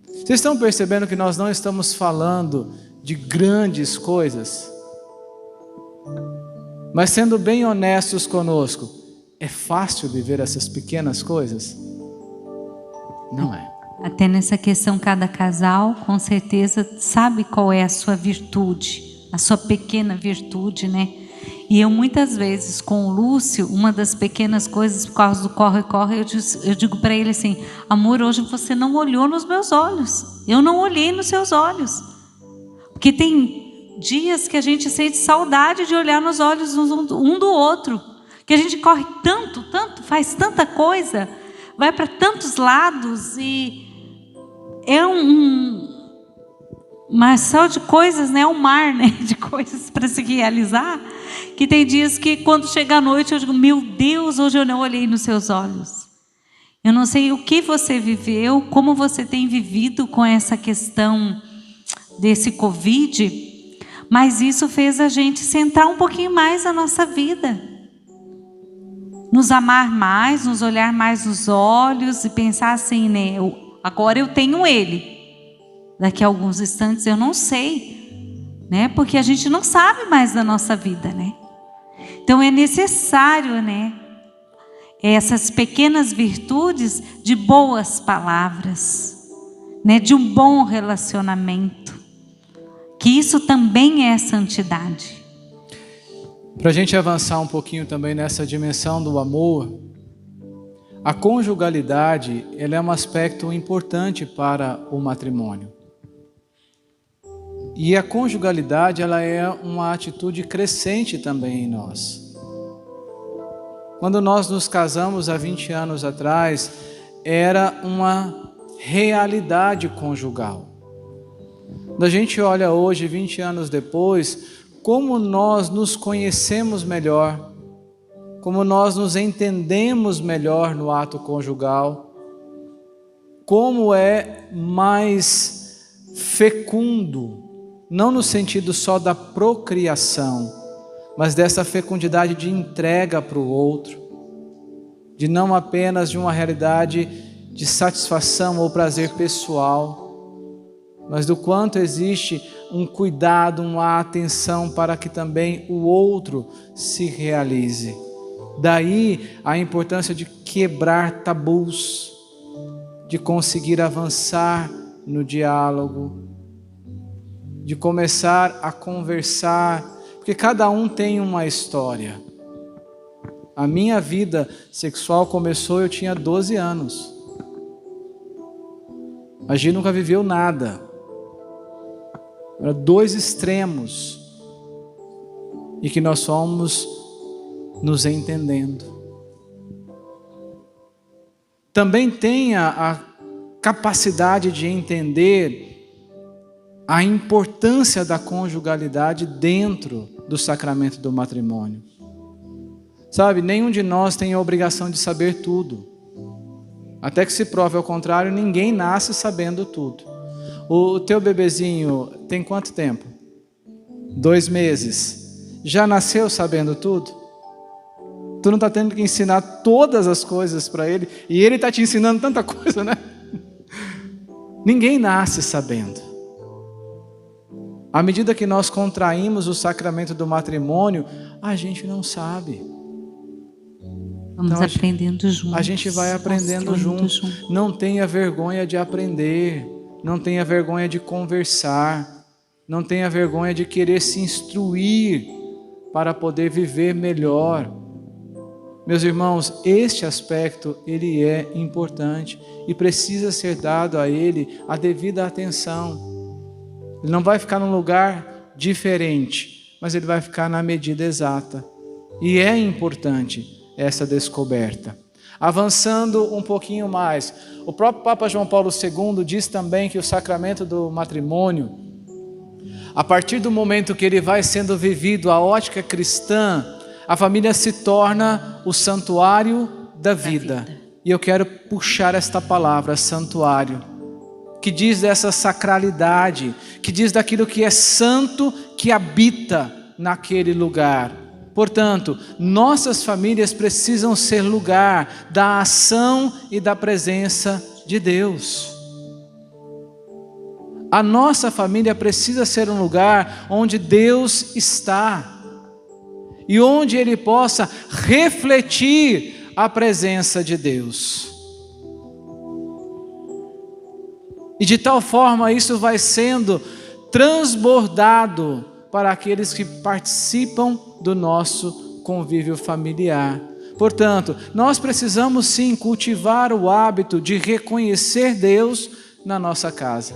Vocês estão percebendo que nós não estamos falando de grandes coisas? Mas sendo bem honestos conosco, é fácil viver essas pequenas coisas? Não é. Até nessa questão, cada casal com certeza sabe qual é a sua virtude, a sua pequena virtude, né? E eu muitas vezes com o Lúcio, uma das pequenas coisas, por causa do corre-corre, eu digo para ele assim, amor, hoje você não olhou nos meus olhos, eu não olhei nos seus olhos. Porque tem dias que a gente sente saudade de olhar nos olhos um do outro, que a gente corre tanto, faz tanta coisa, vai para tantos lados e é mas só de coisas, né? Um mar, né? De coisas para se realizar, que tem dias que quando chega a noite eu digo, meu Deus, hoje eu não olhei nos seus olhos. Eu não sei o que você viveu, como você tem vivido com essa questão desse Covid, mas isso fez a gente centrar um pouquinho mais a nossa vida, nos amar mais, nos olhar mais nos olhos e pensar assim, né? Agora eu tenho ele, daqui a alguns instantes eu não sei, né? Porque a gente não sabe mais da nossa vida, né? Então é necessário, né? Essas pequenas virtudes de boas palavras, né? De um bom relacionamento, que isso também é santidade. Para a gente avançar um pouquinho também nessa dimensão do amor, a conjugalidade, ela é um aspecto importante para o matrimônio. E a conjugalidade, ela é uma atitude crescente também em nós. Quando nós nos casamos há 20 anos atrás, era uma realidade conjugal. Quando a gente olha hoje, 20 anos depois, como nós nos conhecemos melhor, como nós nos entendemos melhor no ato conjugal, como é mais fecundo, não no sentido só da procriação, mas dessa fecundidade de entrega para o outro, de não apenas de uma realidade de satisfação ou prazer pessoal, mas do quanto existe um cuidado, uma atenção para que também o outro se realize. Daí a importância de quebrar tabus, de conseguir avançar no diálogo, de começar a conversar, porque cada um tem uma história. A minha vida sexual começou, eu tinha 12 anos. A Gi nunca viveu nada. Eram dois extremos e que nós fomos nos entendendo. Também tenha a capacidade de entender a importância da conjugalidade dentro do sacramento do matrimônio. Sabe, nenhum de nós tem a obrigação de saber tudo. Até que se prove ao contrário, ninguém nasce sabendo tudo. O teu bebezinho tem quanto tempo? 2 meses. Já nasceu sabendo tudo? Tu não está tendo que ensinar todas as coisas para ele, e ele está te ensinando tanta coisa, né? Ninguém nasce sabendo. À medida que nós contraímos o sacramento do matrimônio, a gente não sabe. Vamos Então, aprendendo juntos. A gente vai aprendendo juntos. Não tenha vergonha de aprender. Não tenha vergonha de conversar. Não tenha vergonha de querer se instruir para poder viver melhor. Meus irmãos, este aspecto, ele é importante e precisa ser dado a ele a devida atenção. Ele não vai ficar num lugar diferente, mas ele vai ficar na medida exata. E é importante essa descoberta. Avançando um pouquinho mais, o próprio Papa João Paulo II diz também que o sacramento do matrimônio, a partir do momento que ele vai sendo vivido a ótica cristã, a família se torna o santuário da vida. E eu quero puxar esta palavra, santuário, que diz dessa sacralidade, que diz daquilo que é santo, que habita naquele lugar. Portanto, nossas famílias precisam ser lugar da ação e da presença de Deus. A nossa família precisa ser um lugar onde Deus está e onde Ele possa refletir a presença de Deus. E de tal forma isso vai sendo transbordado para aqueles que participam do nosso convívio familiar. Portanto, nós precisamos sim cultivar o hábito de reconhecer Deus na nossa casa.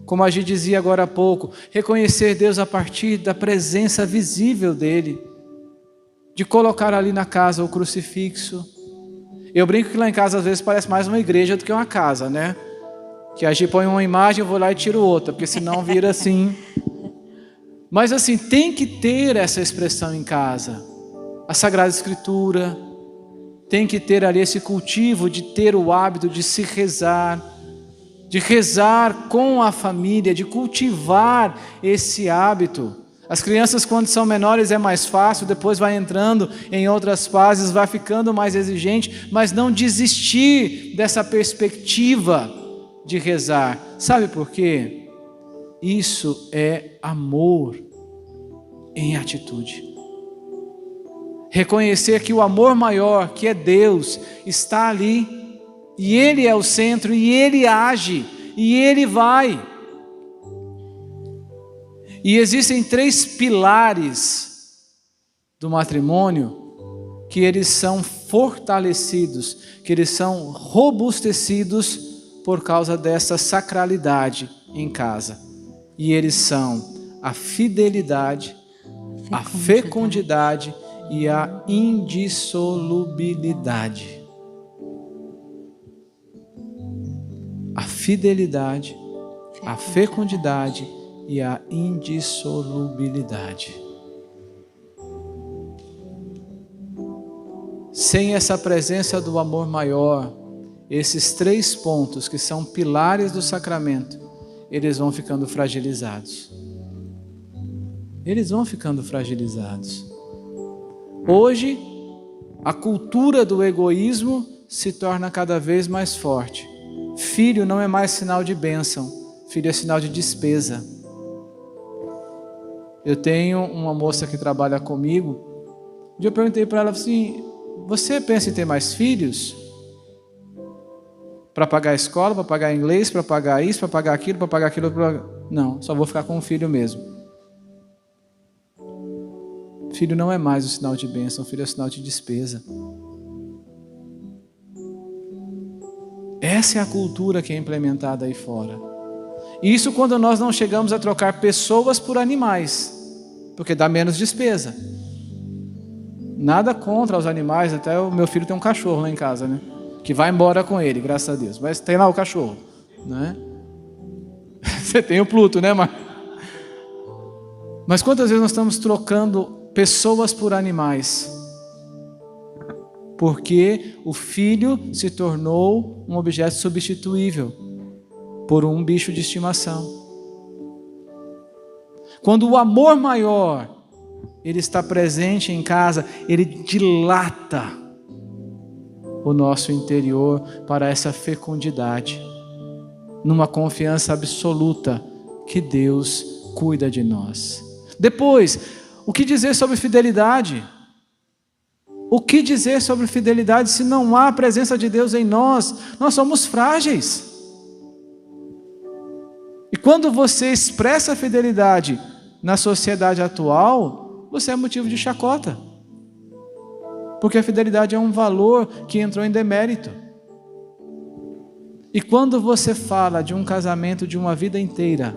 Como a gente dizia agora há pouco, reconhecer Deus a partir da presença visível dEle, de colocar ali na casa o crucifixo. Eu brinco que lá em casa às vezes parece mais uma igreja do que uma casa, né? Que a gente põe uma imagem, eu vou lá e tiro outra, porque senão vira assim. Mas assim, tem que ter essa expressão em casa. A Sagrada Escritura, tem que ter ali esse cultivo de ter o hábito de se rezar, de rezar com a família, de cultivar esse hábito. As crianças, quando são menores, é mais fácil, depois vai entrando em outras fases, vai ficando mais exigente, mas não desistir dessa perspectiva de rezar. Sabe por quê? Isso é amor em atitude. Reconhecer que o amor maior, que é Deus, está ali, e Ele é o centro, e Ele age, e Ele vai. E existem 3 pilares do matrimônio que eles são fortalecidos, que eles são robustecidos por causa dessa sacralidade em casa. E eles são a fidelidade, a fecundidade e a indissolubilidade. A fidelidade, a fecundidade e a indissolubilidade. Sem essa presença do amor maior, esses 3 pontos que são pilares do sacramento, eles vão ficando fragilizados. Eles vão ficando fragilizados. Hoje, a cultura do egoísmo se torna cada vez mais forte. Filho não é mais sinal de bênção, filho é sinal de despesa. Eu tenho uma moça que trabalha comigo, e eu perguntei para ela assim, você pensa em ter mais filhos? Para pagar a escola, para pagar inglês, para pagar isso, para pagar aquilo, para pagar aquilo? Não, só vou ficar com um filho mesmo. Filho não é mais um sinal de bênção, filho é um sinal de despesa. Essa é a cultura que é implementada aí fora. Isso quando nós não chegamos a trocar pessoas por animais, porque dá menos despesa. Nada contra os animais, até o meu filho tem um cachorro lá em casa, né? Que vai embora com ele, graças a Deus. Mas tem lá o cachorro, né? Você tem o Pluto, né, mas quantas vezes nós estamos trocando pessoas por animais? Porque o filho se tornou um objeto substituível por um bicho de estimação. Quando o amor maior Ele está presente em casa, Ele dilata o nosso interior para essa fecundidade, numa confiança absoluta que Deus cuida de nós. Depois, o que dizer sobre fidelidade? O que dizer sobre fidelidade se não há a presença de Deus em nós? Nós somos frágeis. E quando você expressa fidelidade na sociedade atual, você é motivo de chacota. Porque a fidelidade é um valor que entrou em demérito. E quando você fala de um casamento de uma vida inteira,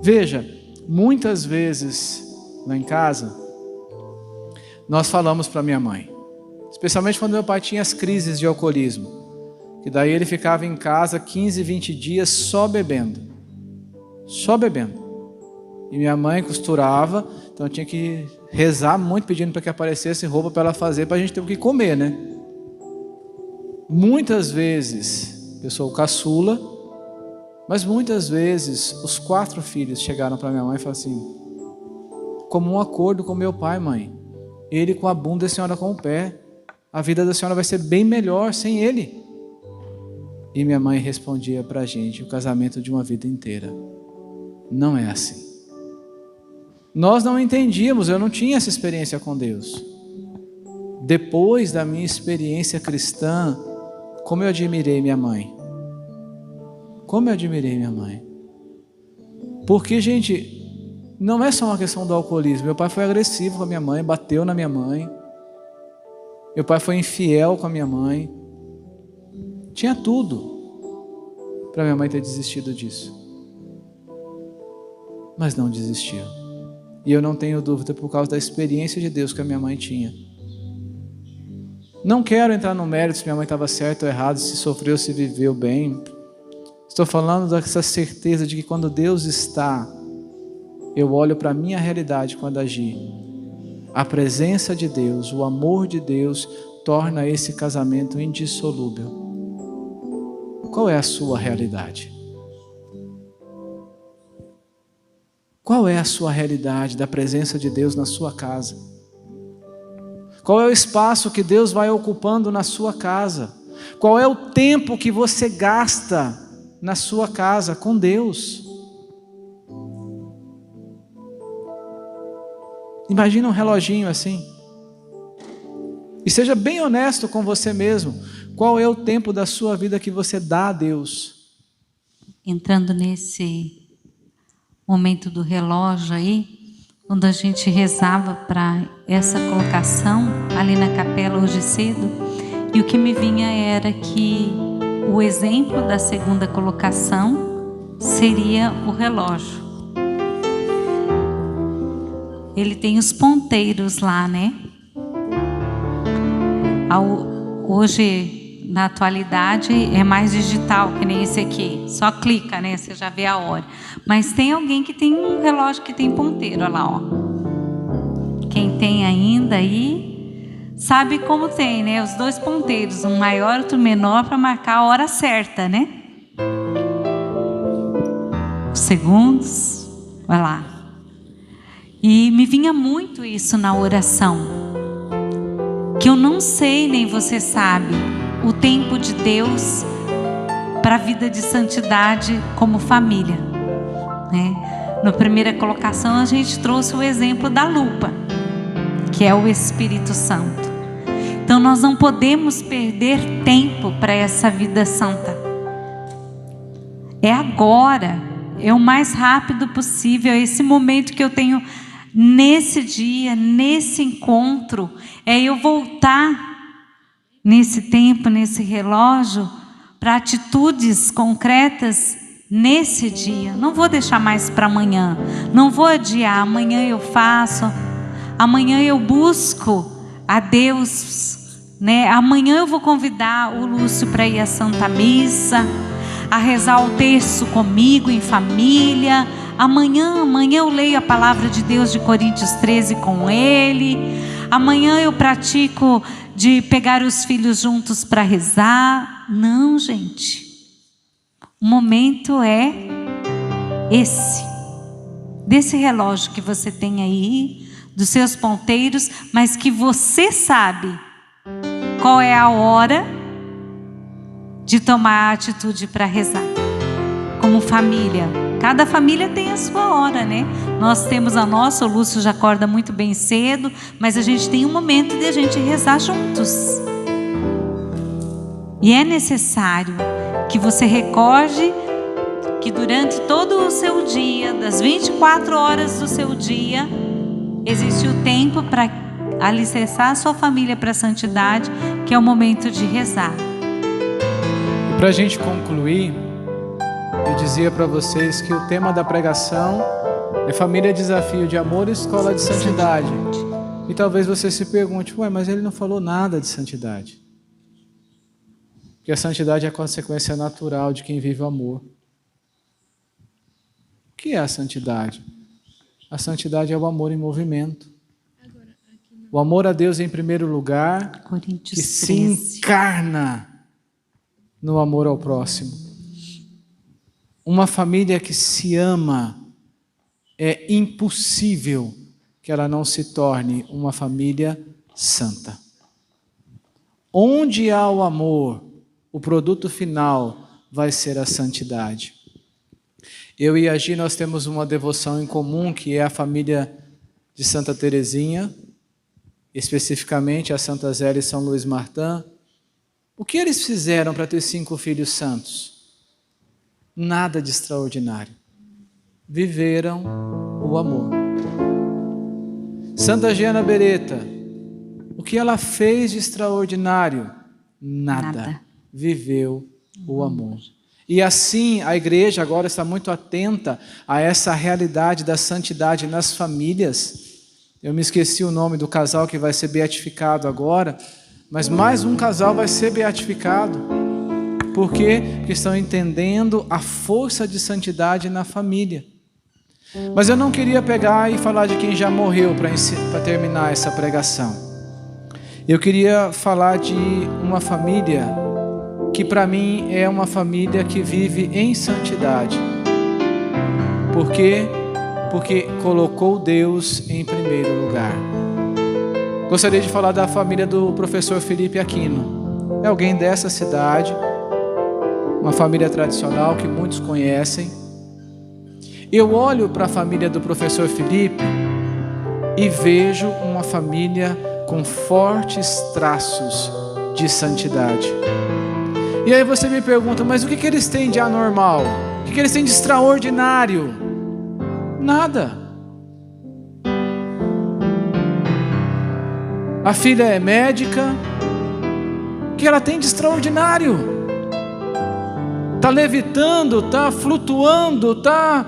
veja, muitas vezes lá em casa, nós falamos para minha mãe, especialmente quando meu pai tinha as crises de alcoolismo, que daí ele ficava em casa 15, 20 dias só bebendo. E minha mãe costurava, então eu tinha que rezar muito pedindo para que aparecesse roupa para ela fazer, para a gente ter o que comer, né? Muitas vezes, eu sou o caçula, mas muitas vezes os 4 filhos chegaram para minha mãe e falaram assim: como um acordo com meu pai, mãe, ele com a bunda e a senhora com o pé, a vida da senhora vai ser bem melhor sem ele. E minha mãe respondia para a gente: o casamento de uma vida inteira não é assim. Nós não entendíamos, eu não tinha essa experiência com Deus. Depois da minha experiência cristã, como eu admirei minha mãe. Porque, gente, não é só uma questão do alcoolismo. Meu pai foi agressivo com a minha mãe, bateu na minha mãe. Meu pai foi infiel com a minha mãe. Tinha tudo para minha mãe ter desistido disso. Mas não desistiu. E eu não tenho dúvida por causa da experiência de Deus que a minha mãe tinha. Não quero entrar no mérito se minha mãe estava certa ou errada, se sofreu, se viveu bem. Estou falando dessa certeza de que quando Deus está, eu olho para a minha realidade quando agir. A presença de Deus, o amor de Deus, torna esse casamento indissolúvel. Qual é a sua realidade? Qual é a sua realidade da presença de Deus na sua casa? Qual é o espaço que Deus vai ocupando na sua casa? Qual é o tempo que você gasta na sua casa com Deus? Imagina um reloginho assim. E seja bem honesto com você mesmo. Qual é o tempo da sua vida que você dá a Deus? Entrando nesse momento do relógio aí, quando a gente rezava para essa colocação ali na capela hoje cedo, e o que me vinha era que o exemplo da segunda colocação seria o relógio. Ele tem os ponteiros lá, né? Hoje, na atualidade, é mais digital, que nem esse aqui. Só clica, né? Você já vê a hora. Mas tem alguém que tem um relógio que tem ponteiro, olha lá, ó. Quem tem ainda aí, sabe como tem, né? Os 2 ponteiros, um maior e outro menor, para marcar a hora certa, né? Os segundos, vai lá. E me vinha muito isso na oração, que eu não sei, nem você sabe, o tempo de Deus para a vida de santidade como família, né? Na primeira colocação a gente trouxe o exemplo da lupa, que é o Espírito Santo. Então nós não podemos perder tempo para essa vida santa. É agora, é o mais rápido possível, é esse momento que eu tenho nesse dia, nesse encontro, é eu voltar nesse tempo, nesse relógio, para atitudes concretas nesse dia. Não vou deixar mais para amanhã, não vou adiar, amanhã eu faço, amanhã eu busco a Deus, né? Amanhã eu vou convidar o Lúcio para ir à Santa Missa, a rezar o terço comigo em família. Amanhã eu leio a palavra de Deus de Coríntios 13 com ele. Amanhã eu pratico de pegar os filhos juntos para rezar. Não, gente. O momento é desse relógio que você tem aí, dos seus ponteiros, mas que você sabe qual é a hora de tomar a atitude para rezar. Como família, cada família tem a sua hora, né? Nós temos a nossa, o Lúcio já acorda muito bem cedo, mas a gente tem um momento de a gente rezar juntos. E é necessário que você recorde que durante todo o seu dia, das 24 horas do seu dia, existe o tempo para alicerçar a sua família para a santidade, que é o momento de rezar. E para a gente concluir, eu dizia para vocês que o tema da pregação é família, desafio de amor e escola de santidade. E talvez você se pergunte, mas ele não falou nada de santidade. Porque a santidade é a consequência natural de quem vive o amor. O que é a santidade? A santidade é o amor em movimento. O amor a Deus em primeiro lugar, que se encarna no amor ao próximo. Uma família que se ama, é impossível que ela não se torne uma família santa. Onde há o amor, o produto final vai ser a santidade. Eu e a Gi, nós temos uma devoção em comum, que é a família de Santa Teresinha, especificamente a Santa Zélia e São Luís Martin. O que eles fizeram para ter 5 filhos santos? Nada de extraordinário. Viveram o amor. Santa Giana Beretta, o que ela fez de extraordinário? Nada. Viveu o amor. E assim a igreja agora está muito atenta a essa realidade da santidade nas famílias. Eu me esqueci o nome do casal que vai ser beatificado agora, mas mais um casal vai ser beatificado. Por quê? Porque estão entendendo a força de santidade na família. Mas eu não queria pegar e falar de quem já morreu para terminar essa pregação. Eu queria falar de uma família que para mim é uma família que vive em santidade. Por quê? Porque colocou Deus em primeiro lugar. Gostaria de falar da família do professor Felipe Aquino. É alguém dessa cidade, uma família tradicional que muitos conhecem. Eu olho para a família do professor Felipe e vejo uma família com fortes traços de santidade. E aí você me pergunta, mas o que eles têm de anormal? O que eles têm de extraordinário? Nada. A filha é médica. O que ela tem de extraordinário? Está levitando, está flutuando, está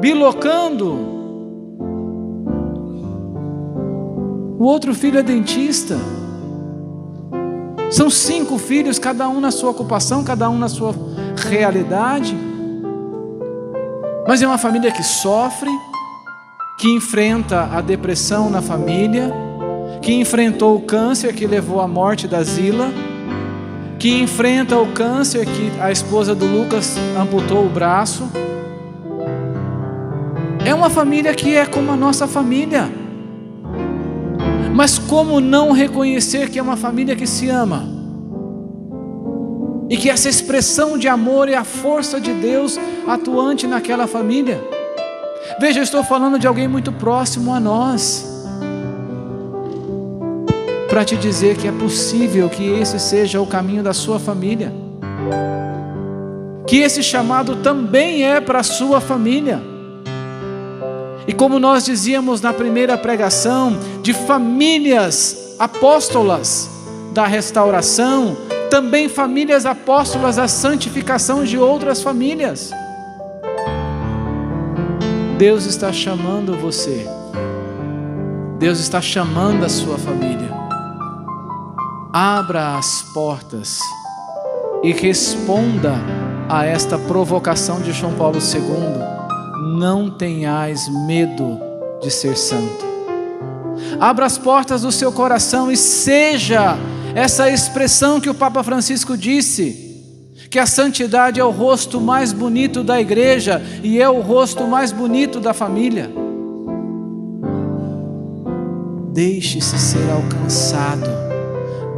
bilocando. O outro filho é dentista. São 5 filhos, cada um na sua ocupação, cada um na sua realidade. Mas é uma família que sofre, que enfrenta a depressão na família, que enfrentou o câncer que levou à morte da Zila, que enfrenta o câncer que a esposa do Lucas amputou o braço. É uma família que é como a nossa família. Mas como não reconhecer que é uma família que se ama? E que essa expressão de amor é a força de Deus atuante naquela família. Veja, eu estou falando de alguém muito próximo a nós, para te dizer que é possível que esse seja o caminho da sua família, que esse chamado também é para a sua família. E como nós dizíamos na primeira pregação, de famílias apóstolas da restauração, também famílias apóstolas da santificação de outras famílias. Deus está chamando você. Deus está chamando a sua família. Abra as portas e responda a esta provocação de João Paulo II. Não tenhais medo de ser santo. Abra as portas do seu coração e seja essa expressão que o Papa Francisco disse, que a santidade é o rosto mais bonito da igreja e é o rosto mais bonito da família. Deixe-se ser alcançado,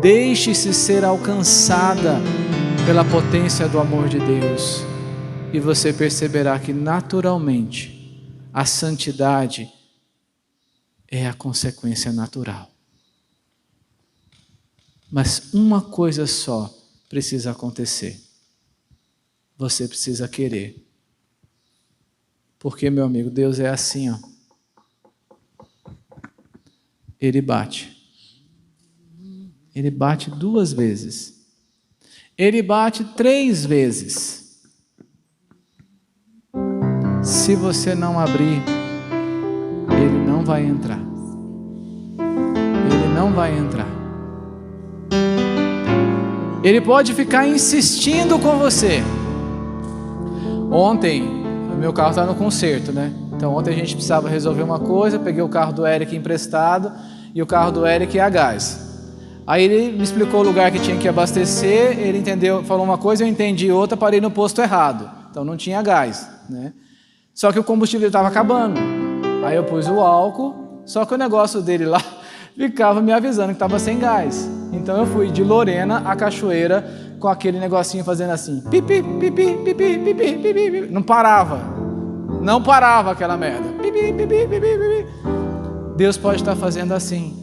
deixe-se ser alcançada pela potência do amor de Deus, e você perceberá que naturalmente a santidade é a consequência natural. Mas uma coisa só precisa acontecer: você precisa querer. Porque, meu amigo, Deus é assim, ó. Ele bate. Ele bate 2 vezes. Ele bate 3 vezes. Se você não abrir, ele não vai entrar. Ele não vai entrar. Ele pode ficar insistindo com você. Ontem, o meu carro está no conserto, né? Então ontem a gente precisava resolver uma coisa, peguei o carro do Eric emprestado e o carro do Eric é a gás. Aí ele me explicou o lugar que tinha que abastecer, ele entendeu, falou uma coisa, eu entendi outra, parei no posto errado. Então não tinha gás, né? Só que o combustível estava acabando. Aí eu pus o álcool, só que o negócio dele lá ficava me avisando que estava sem gás. Então eu fui de Lorena à Cachoeira com aquele negocinho fazendo assim, pipi, pipi, pipi, pipi, pipi, pipi. Não parava aquela merda. Pipi, pipi, pipi, pipi. Deus pode estar fazendo assim,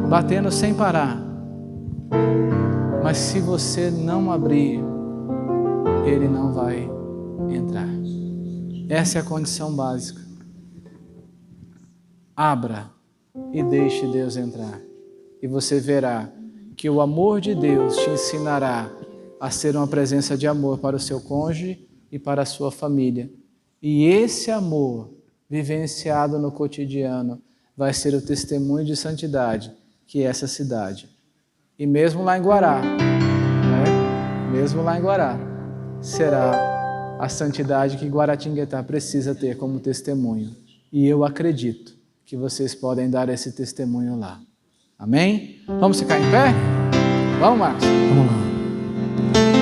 batendo sem parar. Mas se você não abrir, ele não vai entrar. Essa é a condição básica. Abra e deixe Deus entrar. E você verá que o amor de Deus te ensinará a ser uma presença de amor para o seu cônjuge e para a sua família. E esse amor, vivenciado no cotidiano, vai ser o testemunho de santidade que é essa cidade. E mesmo lá em Guará, né? Mesmo lá em Guará, será a santidade que Guaratinguetá precisa ter como testemunho. E eu acredito que vocês podem dar esse testemunho lá. Amém? Vamos ficar em pé? Vamos, Marcos? Vamos lá.